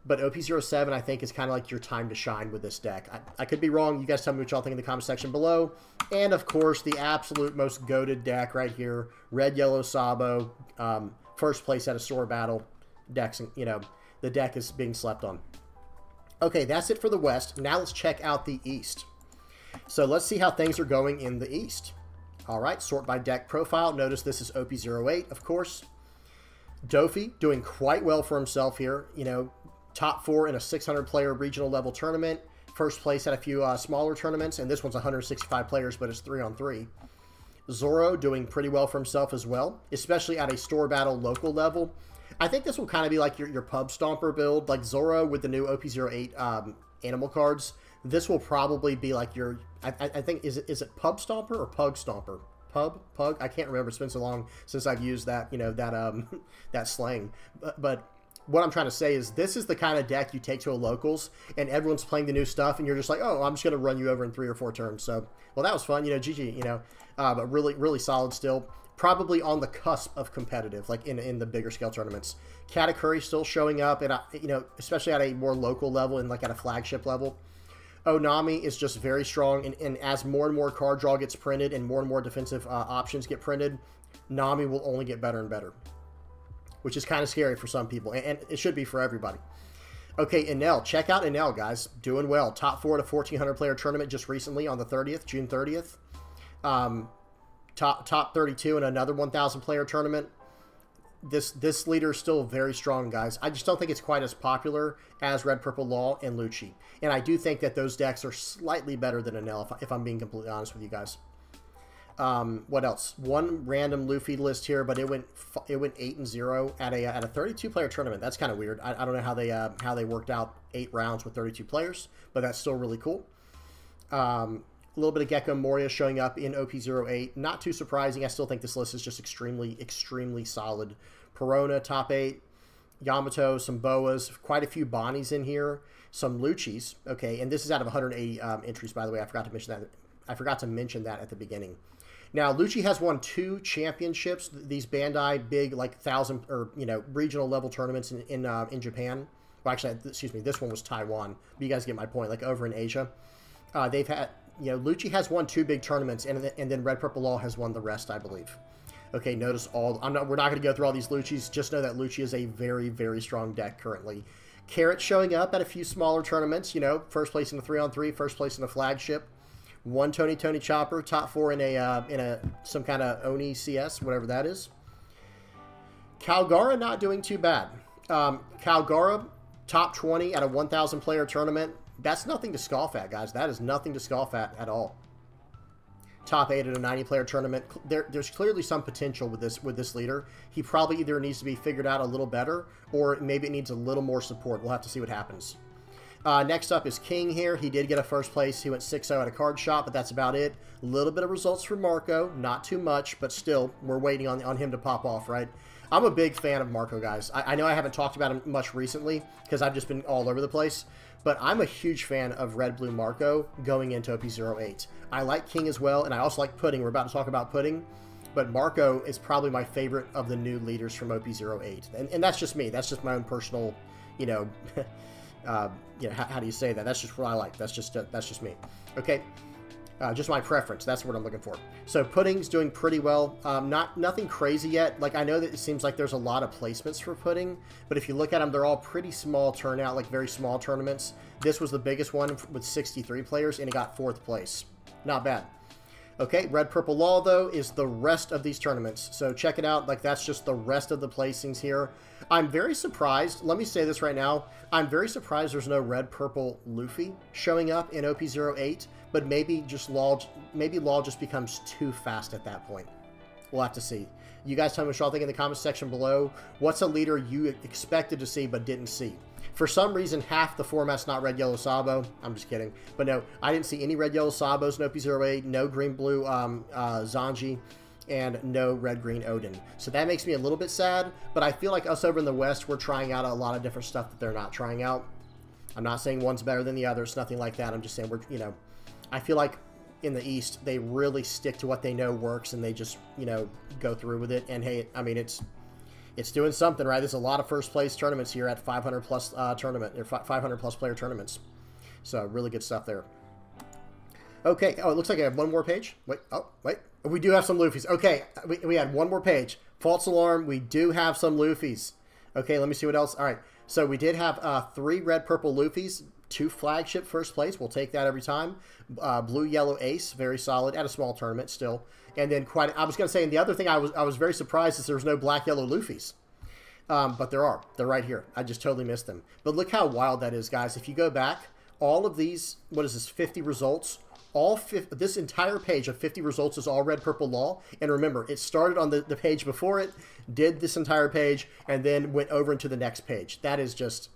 But OP07, I think, is kind of like your time to shine with this deck. I could be wrong. You guys tell me what y'all think in the comment section below. And, of course, the absolute most goated deck right here. Red, Yellow, Sabo. First place at a store battle. Decks, the deck is being slept on. Okay, that's it for the West. Now let's check out the East. So let's see how things are going in the East. All right, sort by deck profile. Notice this is OP08, of course. Dofi doing quite well for himself here. Top 4 in a 600-player regional level tournament. First place at a few smaller tournaments, and this one's 165 players, but it's 3-on-3. Zoro doing pretty well for himself as well, especially at a store battle local level. I think this will kind of be like your pub stomper build, like Zoro with the new OP08 animal cards. This will probably be like your, I think, is it pub stomper or pug stomper? Pug? I can't remember. It's been so long since I've used that, that slang. But what I'm trying to say is this is the kind of deck you take to a locals and everyone's playing the new stuff and you're just like, oh, I'm just going to run you over in 3 or 4 turns. So, well, that was fun, GG, but really, really solid still. Probably on the cusp of competitive, like in the bigger scale tournaments. Katakuri still showing up, and especially at a more local level and like at a flagship level. Onami is just very strong, and as more and more card draw gets printed and more defensive options get printed, Nami will only get better and better, which is kind of scary for some people, and it should be for everybody. Okay, Enel. Check out Enel, guys. Doing well. Top 4 at a 1,400 player tournament just recently on the 30th, June 30th. Top 32 in another 1,000 player tournament. This leader is still very strong, guys. I just don't think it's quite as popular as Red Purple Law and Lucci. And I do think that those decks are slightly better than Enel, if I'm being completely honest with you guys. What else? One random Luffy list here, but it went 8-0 at a 32 player tournament. That's kind of weird. I don't know how they worked out 8 rounds with 32 players, but that's still really cool. A little bit of Gecko Moria showing up in OP08. Not too surprising. I still think this list is just extremely solid. Perona, top 8. Yamato, some Boas. Quite a few Bonnies in here. Some Luccis. Okay, and this is out of 180 entries, by the way. I forgot to mention that at the beginning. Now, Lucci has won 2 championships. These Bandai big, like, 1,000, or, regional level tournaments in Japan. Well, actually, excuse me, this one was Taiwan. But you guys get my point, like, over in Asia. They've had... Lucci has won 2 big tournaments, and then Red Purple Law has won the rest, I believe. Okay, notice all... we're not going to go through all these Luccis. Just know that Lucci is a very strong deck currently. Carrot showing up at a few smaller tournaments. First place in the 3-on-3, first place in the flagship. 1 Tony Chopper, top 4 in some kind of Oni CS, whatever that is. Calgara not doing too bad. Calgara, top 20 at a 1,000 player tournament. That's nothing to scoff at, guys. That is nothing to scoff at all. Top 8 at a 90-player tournament. There's clearly some potential with this leader. He probably either needs to be figured out a little better, or maybe it needs a little more support. We'll have to see what happens. Next up is King here. He did get a first place. He went 6-0 at a card shop, but that's about it. A little bit of results for Marco. Not too much, but still, we're waiting on him to pop off, right? I'm a big fan of Marco, guys. I know I haven't talked about him much recently because I've just been all over the place. But I'm a huge fan of Red Blue Marco going into OP08. I like King as well, and I also like Pudding. We're about to talk about Pudding. But Marco is probably my favorite of the new leaders from OP08. And that's just me. That's just my own personal, how do you say that? That's just what I like. That's just me. Okay. Just my preference. That's what I'm looking for. So Pudding's doing pretty well. Nothing crazy yet. Like, I know that it seems like there's a lot of placements for Pudding, but if you look at them, they're all pretty small turnout, like very small tournaments. This was the biggest one with 63 players, and it got 4th place. Not bad. Okay, Red Purple Law, though, is the rest of these tournaments. So check it out. Like, that's just the rest of the placings here. I'm very surprised. Let me say this right now. I'm very surprised there's no Red Purple Luffy showing up in OP08. But maybe Law just becomes too fast at that point. We'll have to see. You guys tell me what y'all think in the comments section below. What's a leader you expected to see but didn't see? For some reason, half the format's not Red Yellow Sabo. I'm just kidding. But no, I didn't see any Red Yellow Sabos, no OP08, no Green Blue Zanji, and no Red Green Odin. So that makes me a little bit sad. But I feel like us over in the West, we're trying out a lot of different stuff that they're not trying out. I'm not saying one's better than the other. It's nothing like that. I'm just saying we're, I feel like in the East, they really stick to what they know works, and they just, go through with it. And hey, I mean, it's doing something, right? There's a lot of first place tournaments here at 500 plus tournament, or 500 plus player tournaments. So really good stuff there. Okay. Oh, it looks like I have one more page. Wait. Oh, wait. We do have some Luffys. Okay. We had one more page. False alarm. We do have some Luffys. Okay. Let me see what else. All right. So we did have 3 red purple Luffys. 2 flagship first place. We'll take that every time. Blue, yellow, ace. Very solid at a small tournament still. And then I was going to say, and the other thing I was very surprised is there was no black, yellow Luffys. But there are. They're right here. I just totally missed them. But look how wild that is, guys. If you go back, all of these, what is this, 50 results? This entire page of 50 results is all red, purple, law. And remember, it started on the page before it, did this entire page, and then went over into the next page. That is just...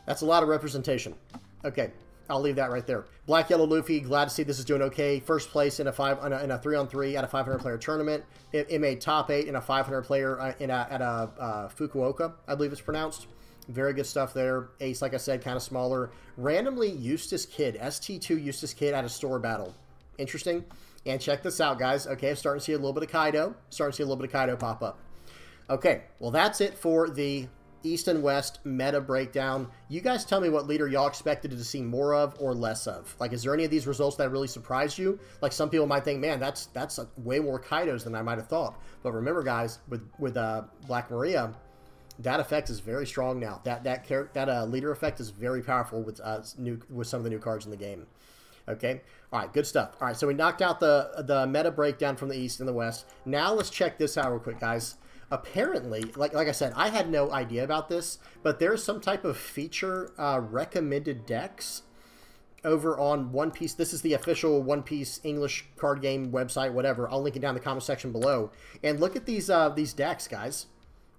That's a lot of representation. Okay, I'll leave that right there. Black Yellow Luffy, glad to see this is doing okay. First place in a 3-on-3 at a 500-player tournament. It made top 8 in a 500-player at a Fukuoka, I believe it's pronounced. Very good stuff there. Ace, like I said, kind of smaller. Randomly, Eustace Kid, ST2 Eustace Kid at a store battle. Interesting. And check this out, guys. Okay, I'm starting to see a little bit of Kaido. Starting to see a little bit of Kaido pop up. Okay, well, that's it for the East and West meta breakdown. You guys tell me what leader y'all expected to see more of or less of. Like, is there any of these results that really surprised you? Like, some people might think, man, that's way more Kaidos than I might have thought. But remember, guys, with Black Maria, that effect is very strong now. That leader effect is very powerful with some of the new cards in the game. Okay, all right, good stuff. All right, so we knocked out the meta breakdown from the East and the West. Now let's check this out real quick, guys. Apparently, like I said, I had no idea about this, but there's some type of feature recommended decks over on One Piece. This is the official One Piece English card game website, whatever. I'll link it down in the comment section below. And look at these decks, guys.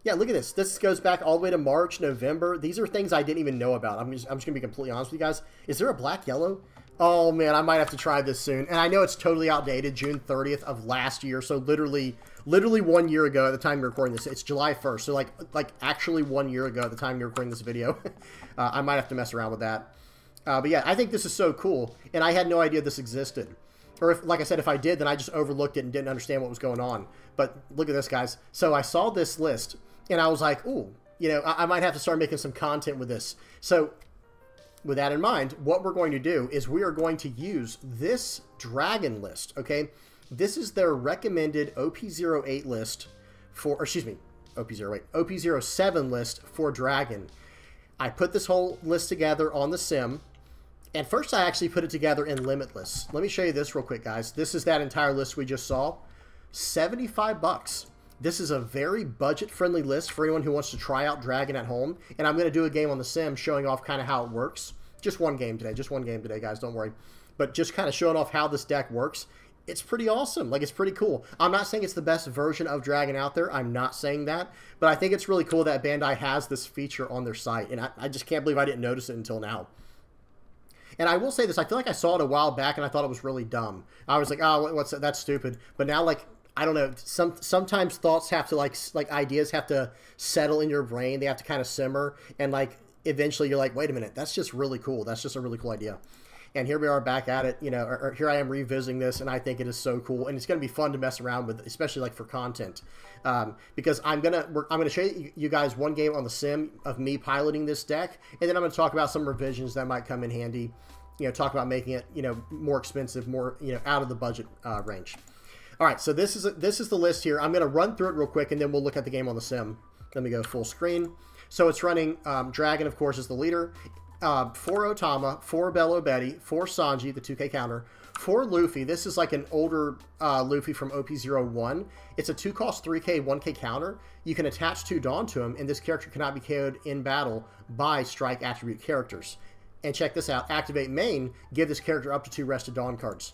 Yeah, look at this. This goes back all the way to March, November. These are things I didn't even know about. I'm just going to be completely honest with you guys. Is there a Black Yellow? Oh, man, I might have to try this soon. And I know it's totally outdated, June 30th of last year. So literally 1 year ago at the time you're recording this. It's July 1st. So like actually 1 year ago at the time you're recording this video. I might have to mess around with that. But yeah, I think this is so cool. And I had no idea this existed. Or if, like I said, if I did, then I just overlooked it and didn't understand what was going on. But look at this, guys. So I saw this list. And I was like, ooh, you know, I might have to start making some content with this. So with that in mind, what we're going to do is we are going to use this dragon list, okay? This is their recommended OP08 list for, or excuse me, OP08, OP07 list for dragon. I put this whole list together on the sim. And first I actually put it together in Limitless. Let me show you this real quick, guys. This is that entire list we just saw. 75 bucks. This is a very budget-friendly list for anyone who wants to try out Dragon at home. And I'm going to do a game on the sim showing off kind of how it works. Just one game today. Just one game today, guys. Don't worry. But just kind of showing off how this deck works. It's pretty awesome. Like, it's pretty cool. I'm not saying it's the best version of Dragon out there. I'm not saying that. But I think it's really cool that Bandai has this feature on their site. And I just can't believe I didn't notice it until now. And I will say this. I feel like I saw it a while back and I thought it was really dumb. I was like, oh, what's that? That's stupid. But now, like, I don't know. Sometimes thoughts have to like ideas have to settle in your brain. They have to kind of simmer, and like eventually you're like, wait a minute, that's just really cool. That's just a really cool idea. And here we are back at it. You know, or here I am revisiting this, and I think it is so cool, and it's going to be fun to mess around with, especially like for content, because I'm gonna show you guys one game on the sim of me piloting this deck, and then I'm going to talk about some revisions that might come in handy. You know, talk about making it more expensive, more out of the budget range. All right, so this is the list here. I'm going to run through it real quick, and then we'll look at the game on the sim. Let me go full screen. So it's running Dragon, of course, is the leader. 4 Otama, 4 Bello Betty, 4 Sanji, the 2K counter, 4 Luffy. This is like an older Luffy from OP01. It's a 2-cost 3K, 1K counter. You can attach 2 Dawn to him, and this character cannot be KO'd in battle by strike attribute characters. And check this out. Activate main, give this character up to 2 rested Dawn cards.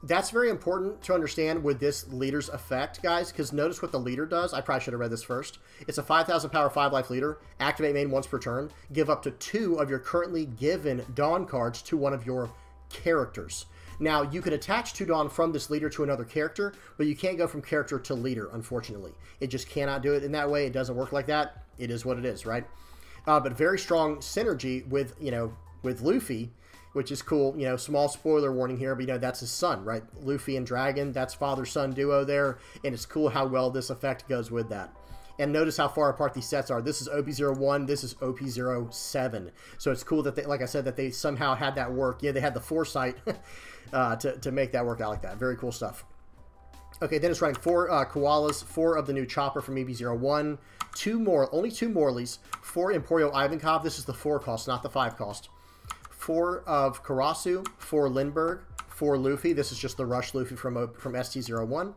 That's very important to understand with this leader's effect, guys, because notice what the leader does. I probably should have read this first. It's a 5,000 power, 5 life leader. Activate main once per turn. Give up to 2 of your currently given Dawn cards to one of your characters. Now, you can attach 2 Dawn from this leader to another character, but you can't go from character to leader, unfortunately. It just cannot do it in that way. It doesn't work like that. It is what it is, right? But very strong synergy with, with Luffy, which is cool. Small spoiler warning here, but that's his son, right? Luffy and Dragon, that's father-son duo there, and it's cool how well this effect goes with that. And notice how far apart these sets are. This is OP01, this is OP07. So it's cool that they, like I said, that they somehow had that work. Yeah, they had the foresight to make that work out like that. Very cool stuff. Okay, then it's running 4 Koalas, 4 of the new Chopper from EB01, only 2 Morleys, 4 Emporio Ivankov. This is the 4 cost, not the 5 cost. 4 of Karasu, 4 Lindbergh, 4 Luffy. This is just the Rush Luffy from ST01.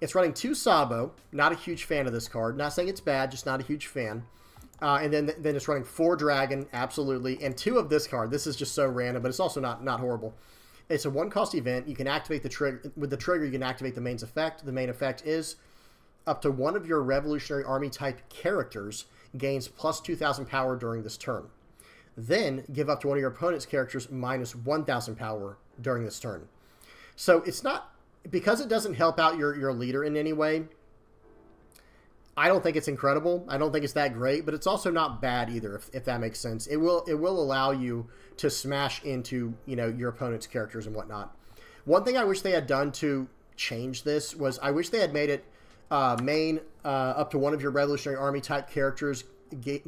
It's running 2 Sabo. Not a huge fan of this card. Not saying it's bad, just not a huge fan. And then it's running 4 Dragon, absolutely, and 2 of this card. This is just so random, but it's also not horrible. It's a 1-cost event. You can activate the trigger. With the trigger, you can activate the main's effect. The main effect is up to one of your Revolutionary Army type characters gains plus 2,000 power during this turn. Then give up to one of your opponent's characters minus 1,000 power during this turn. So it's not, because it doesn't help out your leader in any way, I don't think it's incredible. I don't think it's that great, but it's also not bad either, if that makes sense. It will allow you to smash into, you know, your opponent's characters and whatnot. One thing I wish they had done to change this was I wish they had made it main up to one of your Revolutionary Army type characters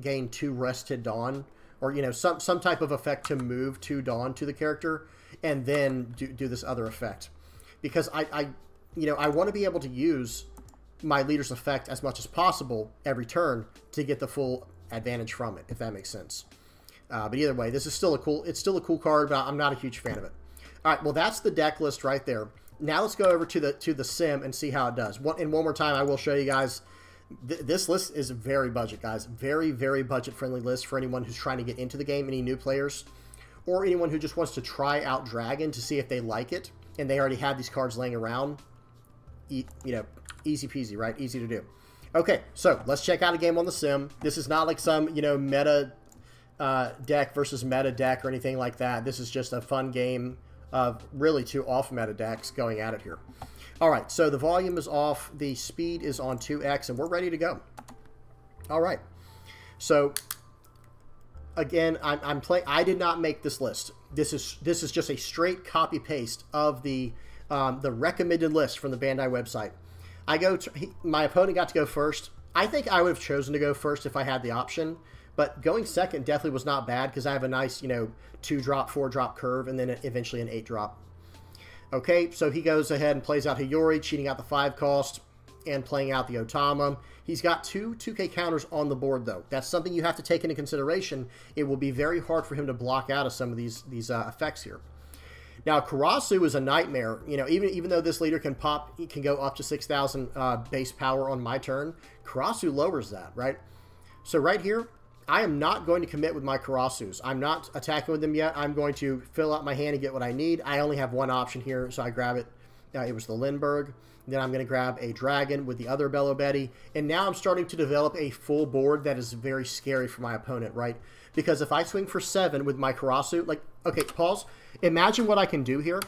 gain 2 Rested Dawn, or, you know, some type of effect to move 2 Dawn to the character, and then do this other effect. Because I want to be able to use my leader's effect as much as possible every turn to get the full advantage from it, if that makes sense. But either way, this is still it's still a cool card, but I'm not a huge fan of it. All right, well, that's the deck list right there. Now let's go over to the sim and see how it does. One more time, I will show you guys. This list is very budget, guys. Very, very budget-friendly list for anyone who's trying to get into the game, any new players, or anyone who just wants to try out Dragon to see if they like it, and they already have these cards laying around. You know, easy peasy, right? Easy to do. Okay, so let's check out a game on the sim. This is not like some, you know, meta deck versus meta deck or anything like that. This is just a fun game of really 2 off-meta decks going at it here. All right, so the volume is off. The speed is on 2x, and we're ready to go. All right. So, again, I'm playing. I did not make this list. This is just a straight copy-paste of the recommended list from the Bandai website. My opponent got to go first. I think I would have chosen to go first if I had the option, but going second definitely was not bad because I have a nice, you know, 2-drop, 4-drop curve, and then eventually an 8-drop. Okay, so he goes ahead and plays out Hiyori, cheating out the 5 cost and playing out the Otama. He's got 2 2K counters on the board, though. That's something you have to take into consideration. It will be very hard for him to block out of some of these effects here. Now, Karasu is a nightmare. You know, even though this leader can go up to 6,000 base power on my turn, Karasu lowers that, right? So right here, I am not going to commit with my Karasus. I'm not attacking with them yet. I'm going to fill out my hand and get what I need. I only have one option here, so I grab it. It was the Lindbergh. Then I'm going to grab a Dragon with the other Bello Betty. And now I'm starting to develop a full board that is very scary for my opponent, right? Because if I swing for 7 with my Karasu, like, okay, pause. Imagine what I can do here.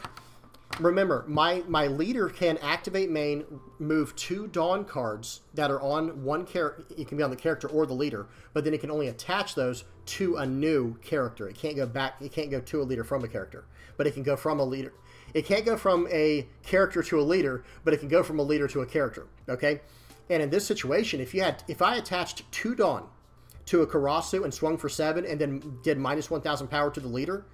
Remember, my leader can activate main, move 2 Dawn cards that are on one character. It can be on the character or the leader, but then it can only attach those to a new character. It can't go back. It can't go to a leader from a character, but it can go from a leader. It can't go from a character to a leader, but it can go from a leader to a character. Okay, and in this situation, if I attached 2 Dawn to a Karasu and swung for 7, and then did minus 1,000 power to the leader,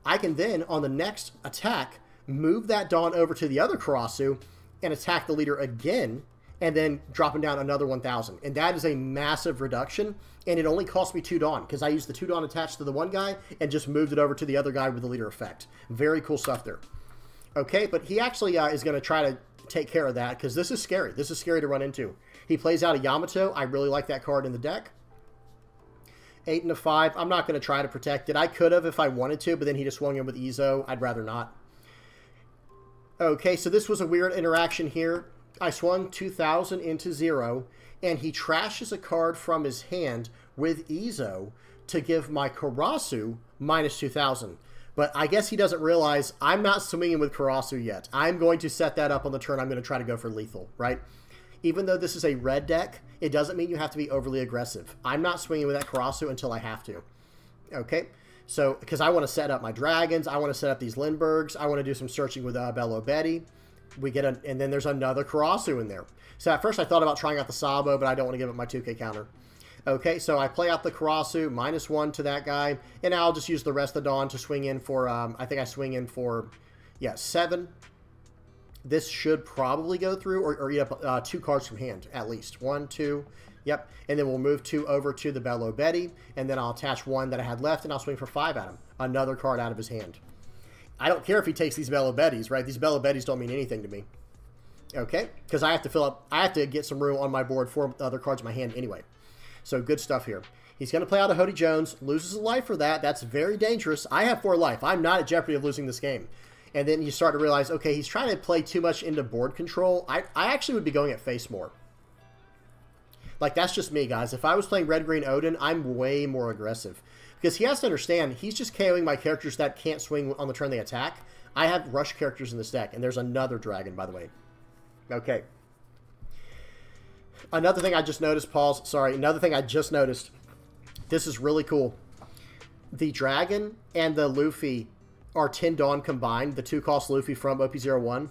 I can then on the next attack move that Dawn over to the other Karasu and attack the leader again, and then dropping down another 1,000. And that is a massive reduction, and it only cost me 2 Dawn, because I used the 2 Dawn attached to the one guy and just moved it over to the other guy with the leader effect. Very cool stuff there. Okay, but he actually is going to try to take care of that, because this is scary. This is scary to run into. He plays out a Yamato. I really like that card in the deck. 8 and a 5. I'm not going to try to protect it. I could have if I wanted to, but then he just swung in with Izo. I'd rather not. Okay, so this was a weird interaction here. I swung 2,000 into 0, and he trashes a card from his hand with Izo to give my Karasu minus 2,000. But I guess he doesn't realize I'm not swinging with Karasu yet. I'm going to set that up on the turn. I'm going to try to go for lethal, right? Even though this is a red deck, it doesn't mean you have to be overly aggressive. I'm not swinging with that Karasu until I have to. Okay? So, because I want to set up my Dragons, I want to set up these Lindberghs, I want to do some searching with Bello Betty. And then there's another Karasu in there. So at first I thought about trying out the Sabo, but I don't want to give up my 2K counter. Okay, so I play out the Karasu, minus 1 to that guy, and now I'll just use the rest of the Dawn to swing in for, I think I swing in for, yeah, 7. This should probably go through, or eat up 2 cards from hand, at least. 1, 2, yep. And then we'll move 2 over to the Bello Betty, and then I'll attach 1 that I had left, and I'll swing for 5 at him. Another card out of his hand. I don't care if he takes these Bello Bettys, right? These Bello Bettys don't mean anything to me. Okay, because I have to get some room on my board for the other cards in my hand anyway. So good stuff here. He's going to play out a Hody Jones, loses a life for that. That's very dangerous. I have 4 life. I'm not at jeopardy of losing this game. And then you start to realize, okay, he's trying to play too much into board control. I actually would be going at face more. Like, that's just me, guys. If I was playing Red-Green Odin, I'm way more aggressive. Because he has to understand, he's just KOing my characters that can't swing on the turn they attack. I have rush characters in this deck, and there's another dragon, by the way. Okay. Another thing I just noticed, another thing I just noticed. This is really cool. The dragon and the Luffy are 10 Dawn combined, the 2-cost Luffy from OP01.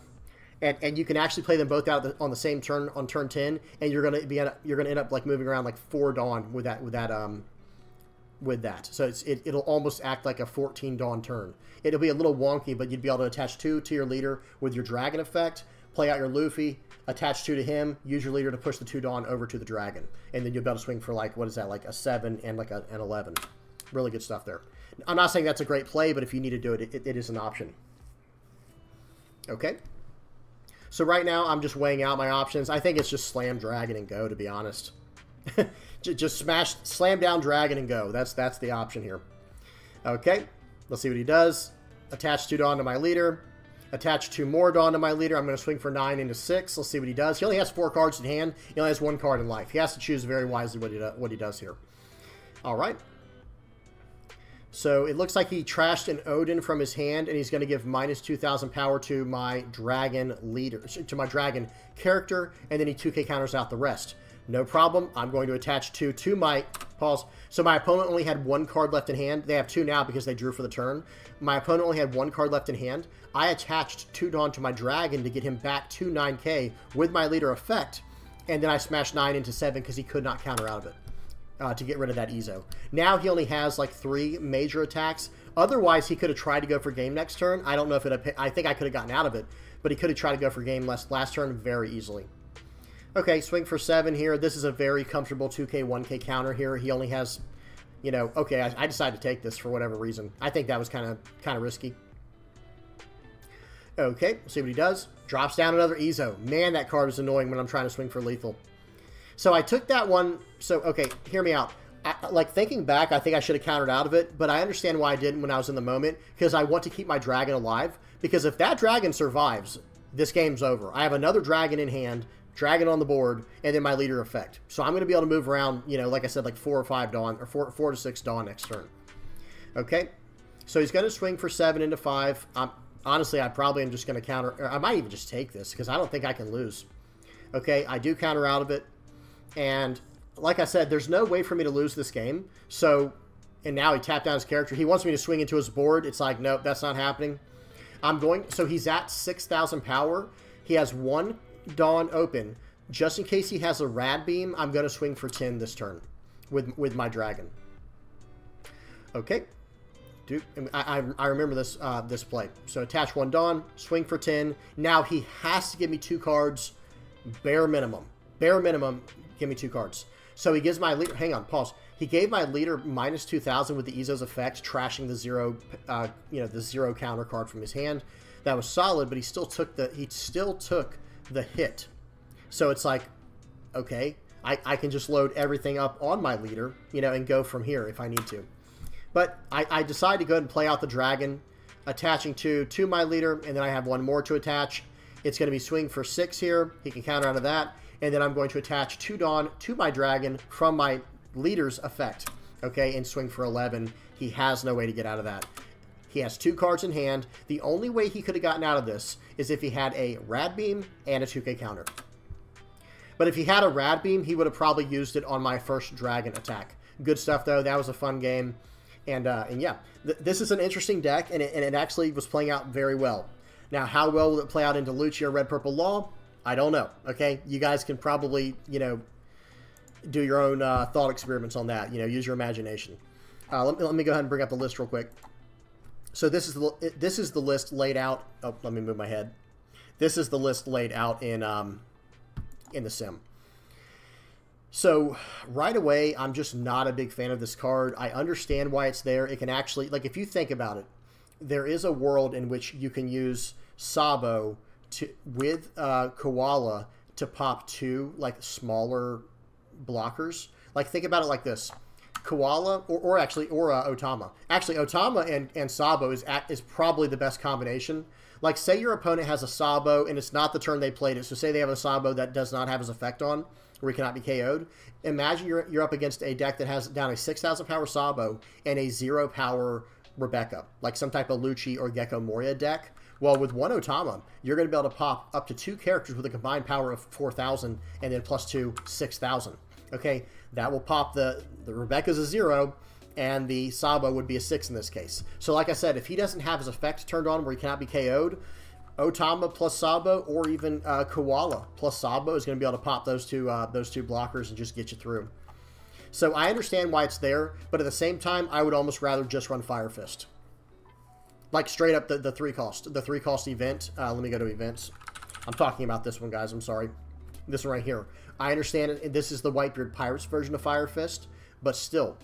And you can actually play them both out on the same turn on turn 10, and you're gonna end up like moving around like 4 Dawn with that. So it'll almost act like a 14 Dawn turn. It'll be a little wonky, but you'd be able to attach 2 to your leader with your dragon effect, play out your Luffy, attach 2 to him, use your leader to push the 2 Dawn over to the dragon, and then you'll be able to swing for like, what is that, like a 7 and like an 11. Really good stuff there. I'm not saying that's a great play, but if you need to do it, it is an option. Okay. So right now, I'm just weighing out my options. I think it's just slam dragon and go, to be honest. Just slam down dragon and go. That's the option here. Okay, let's see what he does. Attach 2 Dawn to my leader. Attach 2 more Dawn to my leader. I'm going to swing for 9 into 6. Let's see what he does. He only has 4 cards in hand. He only has 1 card in life. He has to choose very wisely what he does here. All right. So it looks like he trashed an Odin from his hand, and he's going to give minus 2,000 power to my dragon leader, to my dragon character, and then he 2K counters out the rest. No problem. I'm going to attach 2 to my... Pause. So my opponent only had 1 card left in hand. They have 2 now because they drew for the turn. My opponent only had 1 card left in hand. I attached 2 Dawn to my dragon to get him back to 9K with my leader effect, and then I smashed 9 into 7 because he could not counter out of it. To get rid of that Ezo. Now he only has like 3 major attacks. Otherwise, he could have tried to go for game next turn. I don't know if it... I think I could have gotten out of it, but he could have tried to go for game last turn very easily. Okay, swing for 7 here. This is a very comfortable 2K, 1K counter here. He only has, you know... Okay, I decided to take this for whatever reason. I think that was kind of risky. Okay, see what he does. Drops down another Ezo. Man, that card is annoying when I'm trying to swing for lethal. So I took that one. So, okay, hear me out. Like, thinking back, I think I should have countered out of it, but I understand why I didn't when I was in the moment, because I want to keep my dragon alive, because if that dragon survives, this game's over. I have another dragon in hand, dragon on the board, and then my leader effect. So I'm going to be able to move around, you know, like I said, like 4 or 5 Dawn, or 4 to 6 Dawn next turn. Okay, so he's going to swing for 7 into 5. Honestly, I probably am just going to counter, or I might even just take this, because I don't think I can lose. Okay, I do counter out of it. And like I said, there's no way for me to lose this game. So, and now he tapped down his character. He wants me to swing into his board. It's like, nope, that's not happening. So he's at 6,000 power. He has 1 Dawn open. Just in case he has a Rad Beam, I'm going to swing for 10 this turn with my dragon. Okay. Dude, I remember this this play. So attach 1 Dawn, swing for 10. Now he has to give me 2 cards, bare minimum. Bare minimum. Give me 2 cards. So he gives my leader... Hang on, pause. He gave my leader minus 2,000 with the Ezo's effect, trashing the 0, the 0 counter card from his hand. That was solid, but he still took the hit. So it's like, okay, I can just load everything up on my leader, and go from here if I need to. But I decided to go ahead and play out the dragon, attaching 2 to my leader, and then I have 1 more to attach. It's going to be swing for 6 here. He can counter out of that. And then I'm going to attach 2 Dawn to my dragon from my leader's effect. Okay, and swing for 11. He has no way to get out of that. He has 2 cards in hand. The only way he could have gotten out of this is if he had a Rad Beam and a 2K counter. But if he had a Rad Beam, he would have probably used it on my first dragon attack. Good stuff, though. That was a fun game. And yeah, this is an interesting deck, and it actually was playing out very well. Now, how well will it play out into Lucia Red Purple Law? I don't know, okay? You guys can probably, do your own thought experiments on that. Use your imagination. Let me go ahead and bring up the list real quick. So this is the list laid out. Oh, let me move my head. This is the list laid out in the sim. So right away, I'm just not a big fan of this card. I understand why it's there. It can actually, like, if you think about it, there is a world in which you can use Sabo with Koala to pop 2 like smaller blockers. Like think about it like this: Koala or Otama. Actually, Otama and Sabo is probably the best combination. Like say your opponent has a Sabo and it's not the turn they played it. So say they have a Sabo that does not have his effect on, where he cannot be KO'd. Imagine you're up against a deck that has down a 6,000 power Sabo and a 0 power Rebecca, like some type of Lucci or Gecko Moria deck. Well, with one Otama, you're going to be able to pop up to 2 characters with a combined power of 4,000 and then plus 2, 6,000. Okay, that will pop the Rebecca's a 0 and the Sabo would be a 6 in this case. So like I said, if he doesn't have his effect turned on where he cannot be KO'd, Otama plus Sabo or even Koala plus Sabo is going to be able to pop those two blockers and just get you through. So I understand why it's there, but at the same time, I would almost rather just run Fire Fist. Like straight up the 3 cost event. Let me go to events. I'm talking about this one, guys. I'm sorry. This one right here. I understand it. This is the Whitebeard Pirates version of Fire Fist, but still,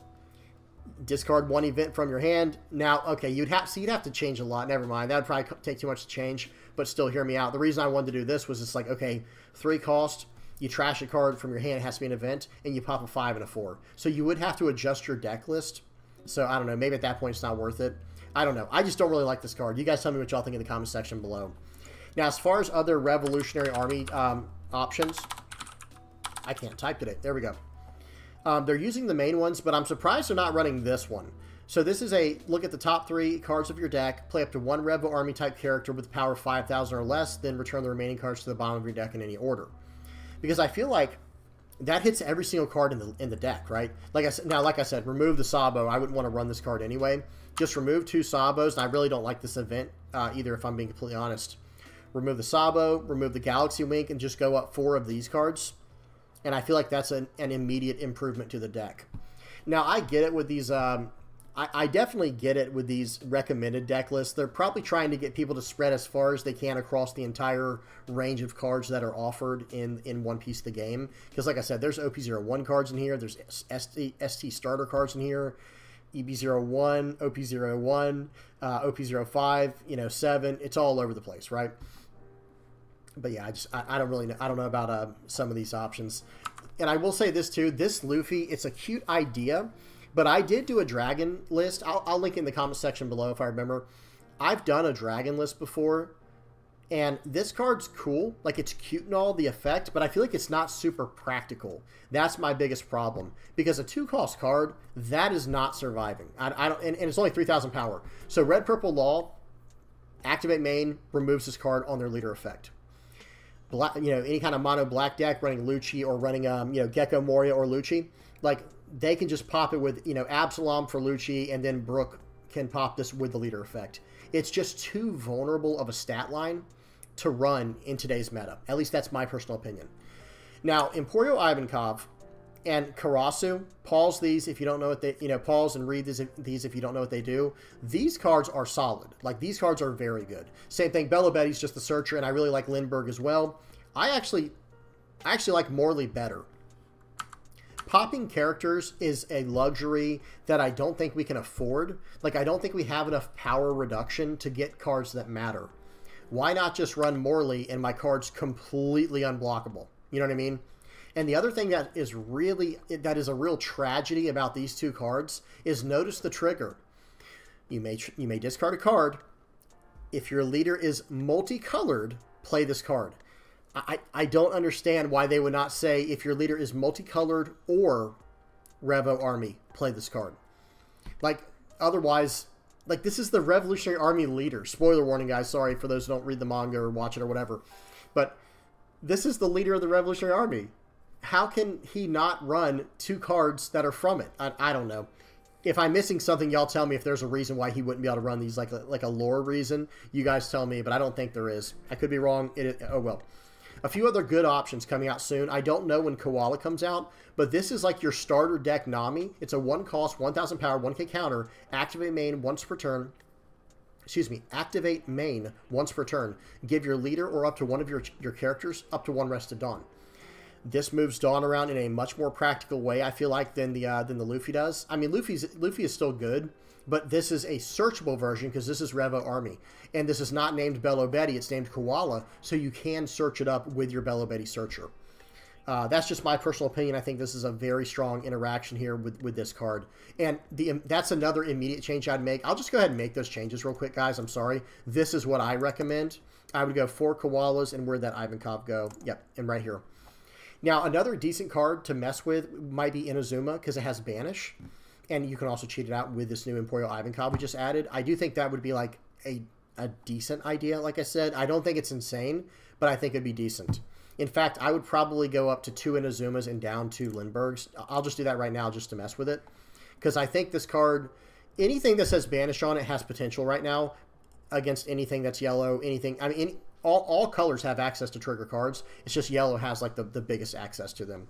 discard 1 event from your hand. Now, okay, you'd have to change a lot. Never mind. That would probably take too much to change, but still, hear me out. The reason I wanted to do this was it's like, okay, 3 cost. You trash a card from your hand, it has to be an event, and you pop a 5 and a 4. So you would have to adjust your deck list. So I don't know, maybe at that point it's not worth it. I don't know. I just don't really like this card. You guys tell me what y'all think in the comment section below. Now, as far as other Revolutionary Army options, I can't type today. There we go. They're using the main ones, but I'm surprised they're not running this one. So this is a look at the top 3 cards of your deck, play up to 1 Revo Army type character with power 5,000 or less, then return the remaining cards to the bottom of your deck in any order. Because I feel like that hits every single card in the deck, right? Like I said, remove the Sabo. I wouldn't want to run this card anyway. Just remove 2 Sabos, and I really don't like this event either, if I'm being completely honest. Remove the Sabo, remove the Galaxy Wink, and just go up 4 of these cards. And I feel like that's an immediate improvement to the deck. Now, I get it with these... I definitely get it with these recommended deck lists. They're probably trying to get people to spread as far as they can across the entire range of cards that are offered in one piece of the game. Because like I said, there's OP01 cards in here. There's ST starter cards in here. EB01, OP01, OP05, 7. It's all over the place, right? But yeah, I don't really know. I don't know about some of these options. And I will say this too. This Luffy, it's a cute idea. But I did do a dragon list. I'll link it in the comment section below if I remember. I've done a dragon list before. And this card's cool. Like, it's cute and all, the effect. But I feel like it's not super practical. That's my biggest problem. Because a 2-cost card, that is not surviving. I don't, and it's only 3,000 power. So Red Purple Law, activate main, removes this card on their leader effect. Black, any kind of mono black deck running Lucci or running Gecko Moria or Lucci, like, they can just pop it with, Absalom for Lucci, and then Brook can pop this with the leader effect. It's just too vulnerable of a stat line to run in today's meta. At least that's my personal opinion. Now, Emporio Ivankov and Karasu, pause these if you don't know what they, pause and read these if you don't know what they do. These cards are solid. Like, these cards are very good. Same thing, Bello Betty's just the searcher, and I really like Lindbergh as well. I actually like Morley better. Popping characters is a luxury that I don't think we can afford. Like, I don't think we have enough power reduction to get cards that matter. Why not just run Morley and my card's completely unblockable? You know what I mean? And the other thing that is a real tragedy about these 2 cards is notice the trigger. You may discard a card. If your leader is multicolored, play this card. I don't understand why they would not say if your leader is multicolored or Revo Army, play this card. Like, otherwise, like, this is the Revolutionary Army leader. Spoiler warning, guys. Sorry for those who don't read the manga or watch it or whatever. But this is the leader of the Revolutionary Army. How can he not run 2 cards that are from it? I don't know. If I'm missing something, y'all tell me if there's a reason why he wouldn't be able to run these, like a lore reason. You guys tell me, but I don't think there is. I could be wrong. Oh, well. A few other good options coming out soon. I don't know when Koala comes out, but this is like your starter deck Nami. It's a 1-cost, 1,000 power, 1k counter. Activate main once per turn. Excuse me. Activate main once per turn. Give your leader or up to one of your characters up to 1 Rested Dawn. This moves Dawn around in a much more practical way, I feel like, than the Luffy does. I mean, Luffy is still good, but this is a searchable version because this is Revo Army. And this is not named Bello Betty, it's named Koala, so you can search it up with your Bello Betty searcher. That's just my personal opinion. I think this is a very strong interaction here with this card. And that's another immediate change I'd make. I'll just go ahead and make those changes real quick, guys. I'm sorry. This is what I recommend. I would go 4 Koalas, and where'd that Ivankov go? Yep, and right here. Now, another decent card to mess with might be Inazuma, because it has Banish. And you can also cheat it out with this new Emporio Ivankov we just added. I do think that would be like a decent idea, like I said. I don't think it's insane, but I think it'd be decent. In fact, I would probably go up to 2 Inazumas and down 2 Lindberghs. I'll just do that right now just to mess with it. Because I think this card, anything that says Banish on it has potential right now against anything that's yellow, anything. I mean, all colors have access to trigger cards. It's just yellow has like the biggest access to them.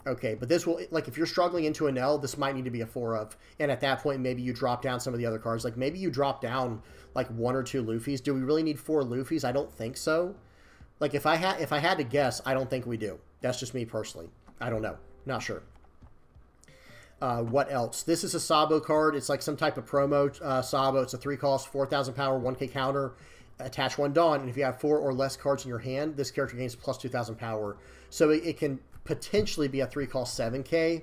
Okay, but this will, like, if you're struggling into an L, this might need to be a 4 of. And at that point, maybe you drop down some of the other cards. Like, maybe you drop down, like, 1 or 2 Luffys. Do we really need 4 Luffys? I don't think so. Like, if I had to guess, I don't think we do. That's just me personally. I don't know. Not sure. What else? This is a Sabo card. It's like some type of promo Sabo. It's a 3 cost, 4,000 power, 1k counter. Attach 1 Dawn. And if you have 4 or less cards in your hand, this character gains plus 2,000 power. So it can potentially be a 3 cost 7k.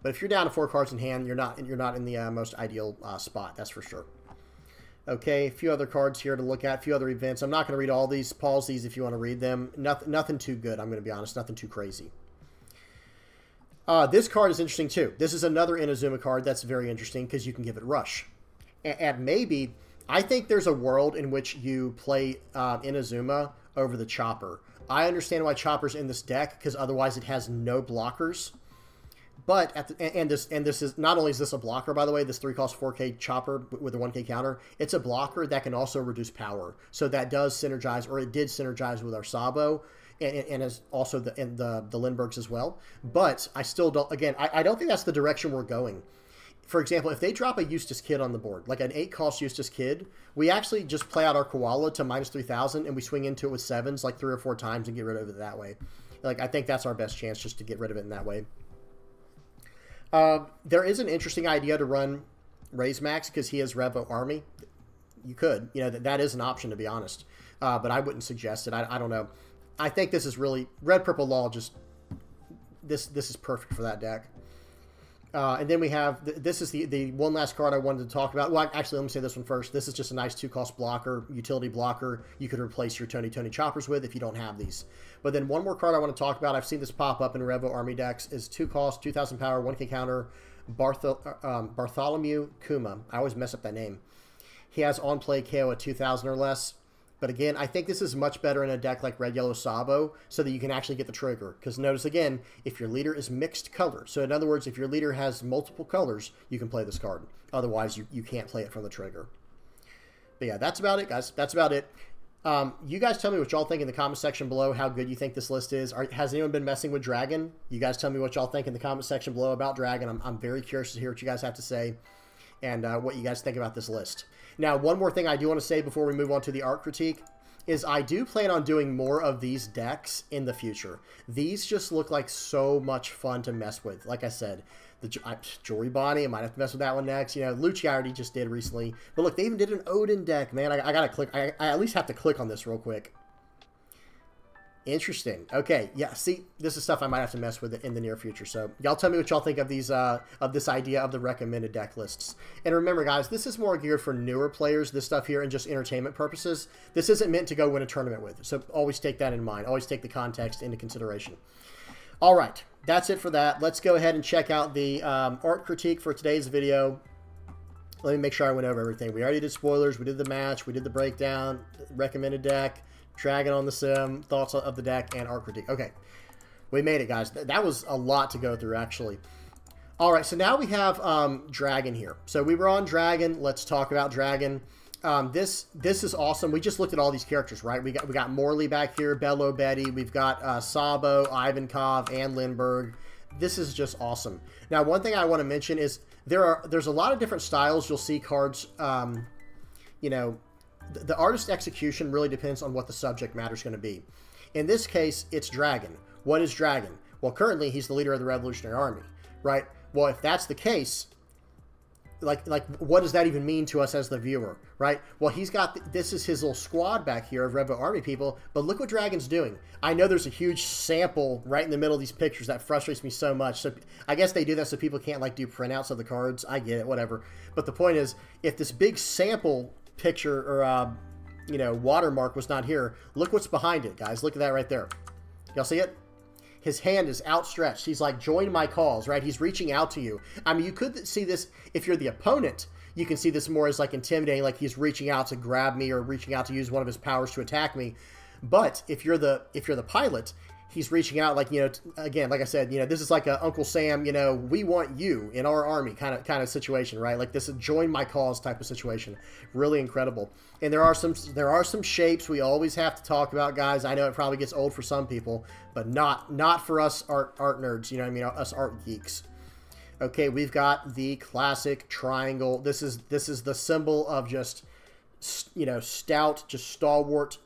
But if you're down to 4 cards in hand, you're not in the most ideal spot. That's for sure. Okay, a few other cards here to look at, a few other events. I'm not going to read all these. Pause these if you want to read them. Nothing too good, I'm going to be honest. Nothing too crazy. This card is interesting too. This is another Inazuma card that's very interesting because you can give it Rush. And maybe, I think there's a world in which you play Inazuma over the Chopper. I understand why Chopper's in this deck because otherwise it has no blockers. But this is not only is this a blocker, by the way, this 3 cost 4k Chopper with a 1k counter, it's a blocker that can also reduce power. So that does synergize, or it did synergize with our Sabo, and is also the Lindberghs as well. But I still don't. Again, I don't think that's the direction we're going. For example, if they drop a Eustace Kid on the board, like an 8 cost Eustace Kid, we actually just play out our Koala to minus 3,000, and we swing into it with 7s like 3 or 4 times and get rid of it that way. Like, I think that's our best chance, just to get rid of it in that way. There is an interesting idea to run Raise Max because he has Revo Army. You could, that is an option, to be honest. But I wouldn't suggest it. I don't know. I think this is really Red Purple Law. Just this is perfect for that deck. And then we have this is the one last card I wanted to talk about. Well, actually, let me say this one first. This is just a nice 2 cost blocker, utility blocker. You could replace your Tony Choppers with if you don't have these. But then one more card I want to talk about. I've seen this pop up in Revo Army decks. Is 2 cost, 2,000 power, 1k counter. Bartholomew Kuma. I always mess up that name. He has on play KO at 2,000 or less. But again, I think this is much better in a deck like Red Yellow Sabo, so that you can actually get the trigger. Because notice again, if your leader is mixed color, so in other words, if your leader has multiple colors, you can play this card. Otherwise, you can't play it from the trigger. But yeah, that's about it, guys. That's about it. You guys tell me what y'all think in the comment section below, how good you think this list is. Has anyone been messing with Dragon? You guys tell me what y'all think in the comment section below about Dragon. I'm very curious to hear what you guys have to say and what you guys think about this list. Now, one more thing I do want to say before we move on to the art critique is I do plan on doing more of these decks in the future. These just look like so much fun to mess with. Like I said, the Jory Bonnie, I might have to mess with that one next. Lucci I already just did recently. But look, they even did an Odin deck, man. I got to click. I at least have to click on this real quick. Interesting. Okay, yeah, see, this is stuff I might have to mess with in the near future. So y'all tell me what y'all think of these of this idea of the recommended deck lists. And remember, guys, this is more geared for newer players, this stuff here, and just entertainment purposes. This isn't meant to go win a tournament with. So always take that in mind. Always take the context into consideration. All right, that's it for that. Let's go ahead and check out the art critique for today's video. Let me make sure I went over everything. We already did spoilers. We did the match. We did the breakdown, recommended deck, Dragon on the sim, thoughts of the deck, and art critique. Okay, we made it, guys. That was a lot to go through, actually. All right, so now we have Dragon here. So we were on Dragon. Let's talk about Dragon. This is awesome. We just looked at all these characters, right? We got Morley back here, Bello Betty. We've got Sabo, Ivankov, and Lindbergh. This is just awesome. Now, one thing I want to mention is there's a lot of different styles. You'll see cards, the artist execution really depends on what the subject matter is going to be. In this case, it's Dragon. What is Dragon? Well, currently, he's the leader of the Revolutionary Army, right? Well, if that's the case, like what does that even mean to us as the viewer, right? Well, he's got, this is his little squad back here of Revo Army people, but look what Dragon's doing. I know there's a huge sample right in the middle of these pictures. That frustrates me so much. So I guess they do that so people can't like do printouts of the cards. I get it, whatever. But the point is, if this big sample picture or, you know, watermark was not here, look what's behind it, guys. Look at that right there. Y'all see it? His hand is outstretched. He's like, join my cause, right? He's reaching out to you. I mean, you could see this if you're the opponent. You can see this more as like intimidating, like he's reaching out to grab me or reaching out to use one of his powers to attack me. But if you're the pilot, he's reaching out like, you know, again, like I said, you know, this is like a Uncle Sam, you know, we want you in our army kind of situation, right? Like this is join my cause type of situation. Really incredible. And there are some shapes we always have to talk about, guys. I know it probably gets old for some people, but not for us art nerds, you know what I mean, us art geeks. Okay, we've got the classic triangle. This is the symbol of just, you know, stout, just stalwart,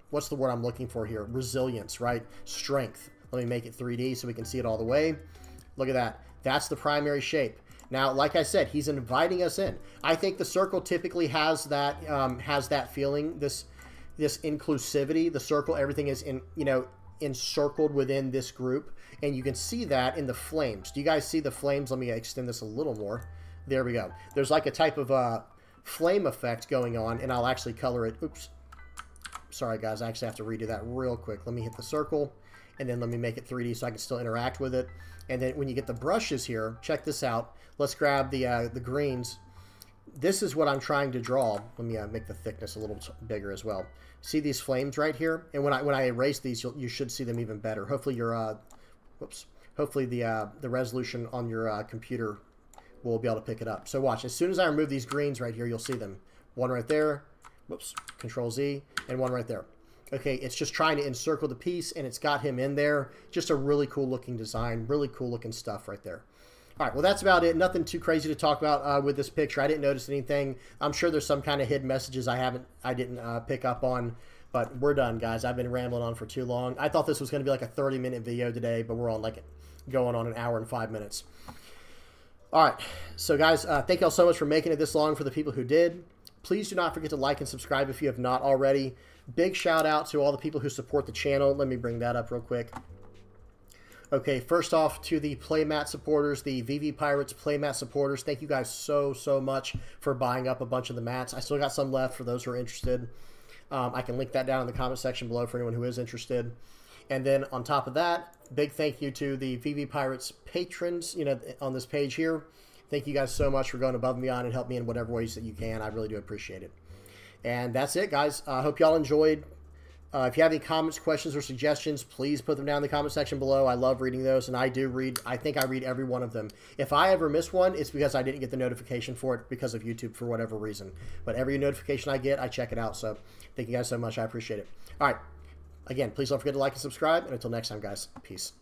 what's the word I'm looking for here? Resilience, right? Strength. Let me make it 3D so we can see it all the way. Look at that. That's the primary shape. Now, like I said, he's inviting us in. I think the circle typically has that feeling, this inclusivity. The circle, everything is encircled within this group, and you can see that in the flames. Do you guys see the flames? Let me extend this a little more. There we go. There's like a type of flame effect going on, and I'll actually color it. Oops. Sorry, guys. I actually have to redo that real quick. Let me hit the circle, and then let me make it 3D so I can still interact with it. And then when you get the brushes here, check this out. Let's grab the greens. This is what I'm trying to draw. Let me make the thickness a little bigger as well. See these flames right here? And when I erase these, you should see them even better. Hopefully your hopefully the resolution on your computer will be able to pick it up. So watch. As soon as I remove these greens right here, you'll see them. One right there. Whoops. Control Z, and one right there. Okay, it's just trying to encircle the piece, and it's got him in there. Just a really cool looking design, really cool looking stuff right there. All right, well, that's about it. Nothing too crazy to talk about with this picture. I didn't notice anything. I'm sure there's some kind of hidden messages I didn't pick up on, but we're done, guys. I've been rambling on for too long. I thought this was going to be like a 30-minute video today, but we're on like going on an hour and 5 minutes. All right, so guys, thank y'all so much for making it this long. For the people who did, please do not forget to like and subscribe if you have not already. Big shout out to all the people who support the channel. Let me bring that up real quick. Okay, first off, to the Playmat supporters, the VV Pirates Playmat supporters, thank you guys so much for buying up a bunch of the mats. I still got some left for those who are interested. I can link that down in the comment section below for anyone who is interested. And then on top of that, big thank you to the VV Pirates patrons, you know, on this page here. Thank you guys so much for going above and beyond and help me in whatever ways that you can. I really do appreciate it. And that's it, guys. I hope y'all enjoyed. If you have any comments, questions, or suggestions, please put them down in the comment section below. I love reading those, and I do read. I think I read every one of them. If I ever miss one, it's because I didn't get the notification for it because of YouTube for whatever reason. But every notification I get, I check it out. So thank you guys so much. I appreciate it. All right. Again, please don't forget to like and subscribe. And until next time, guys, peace.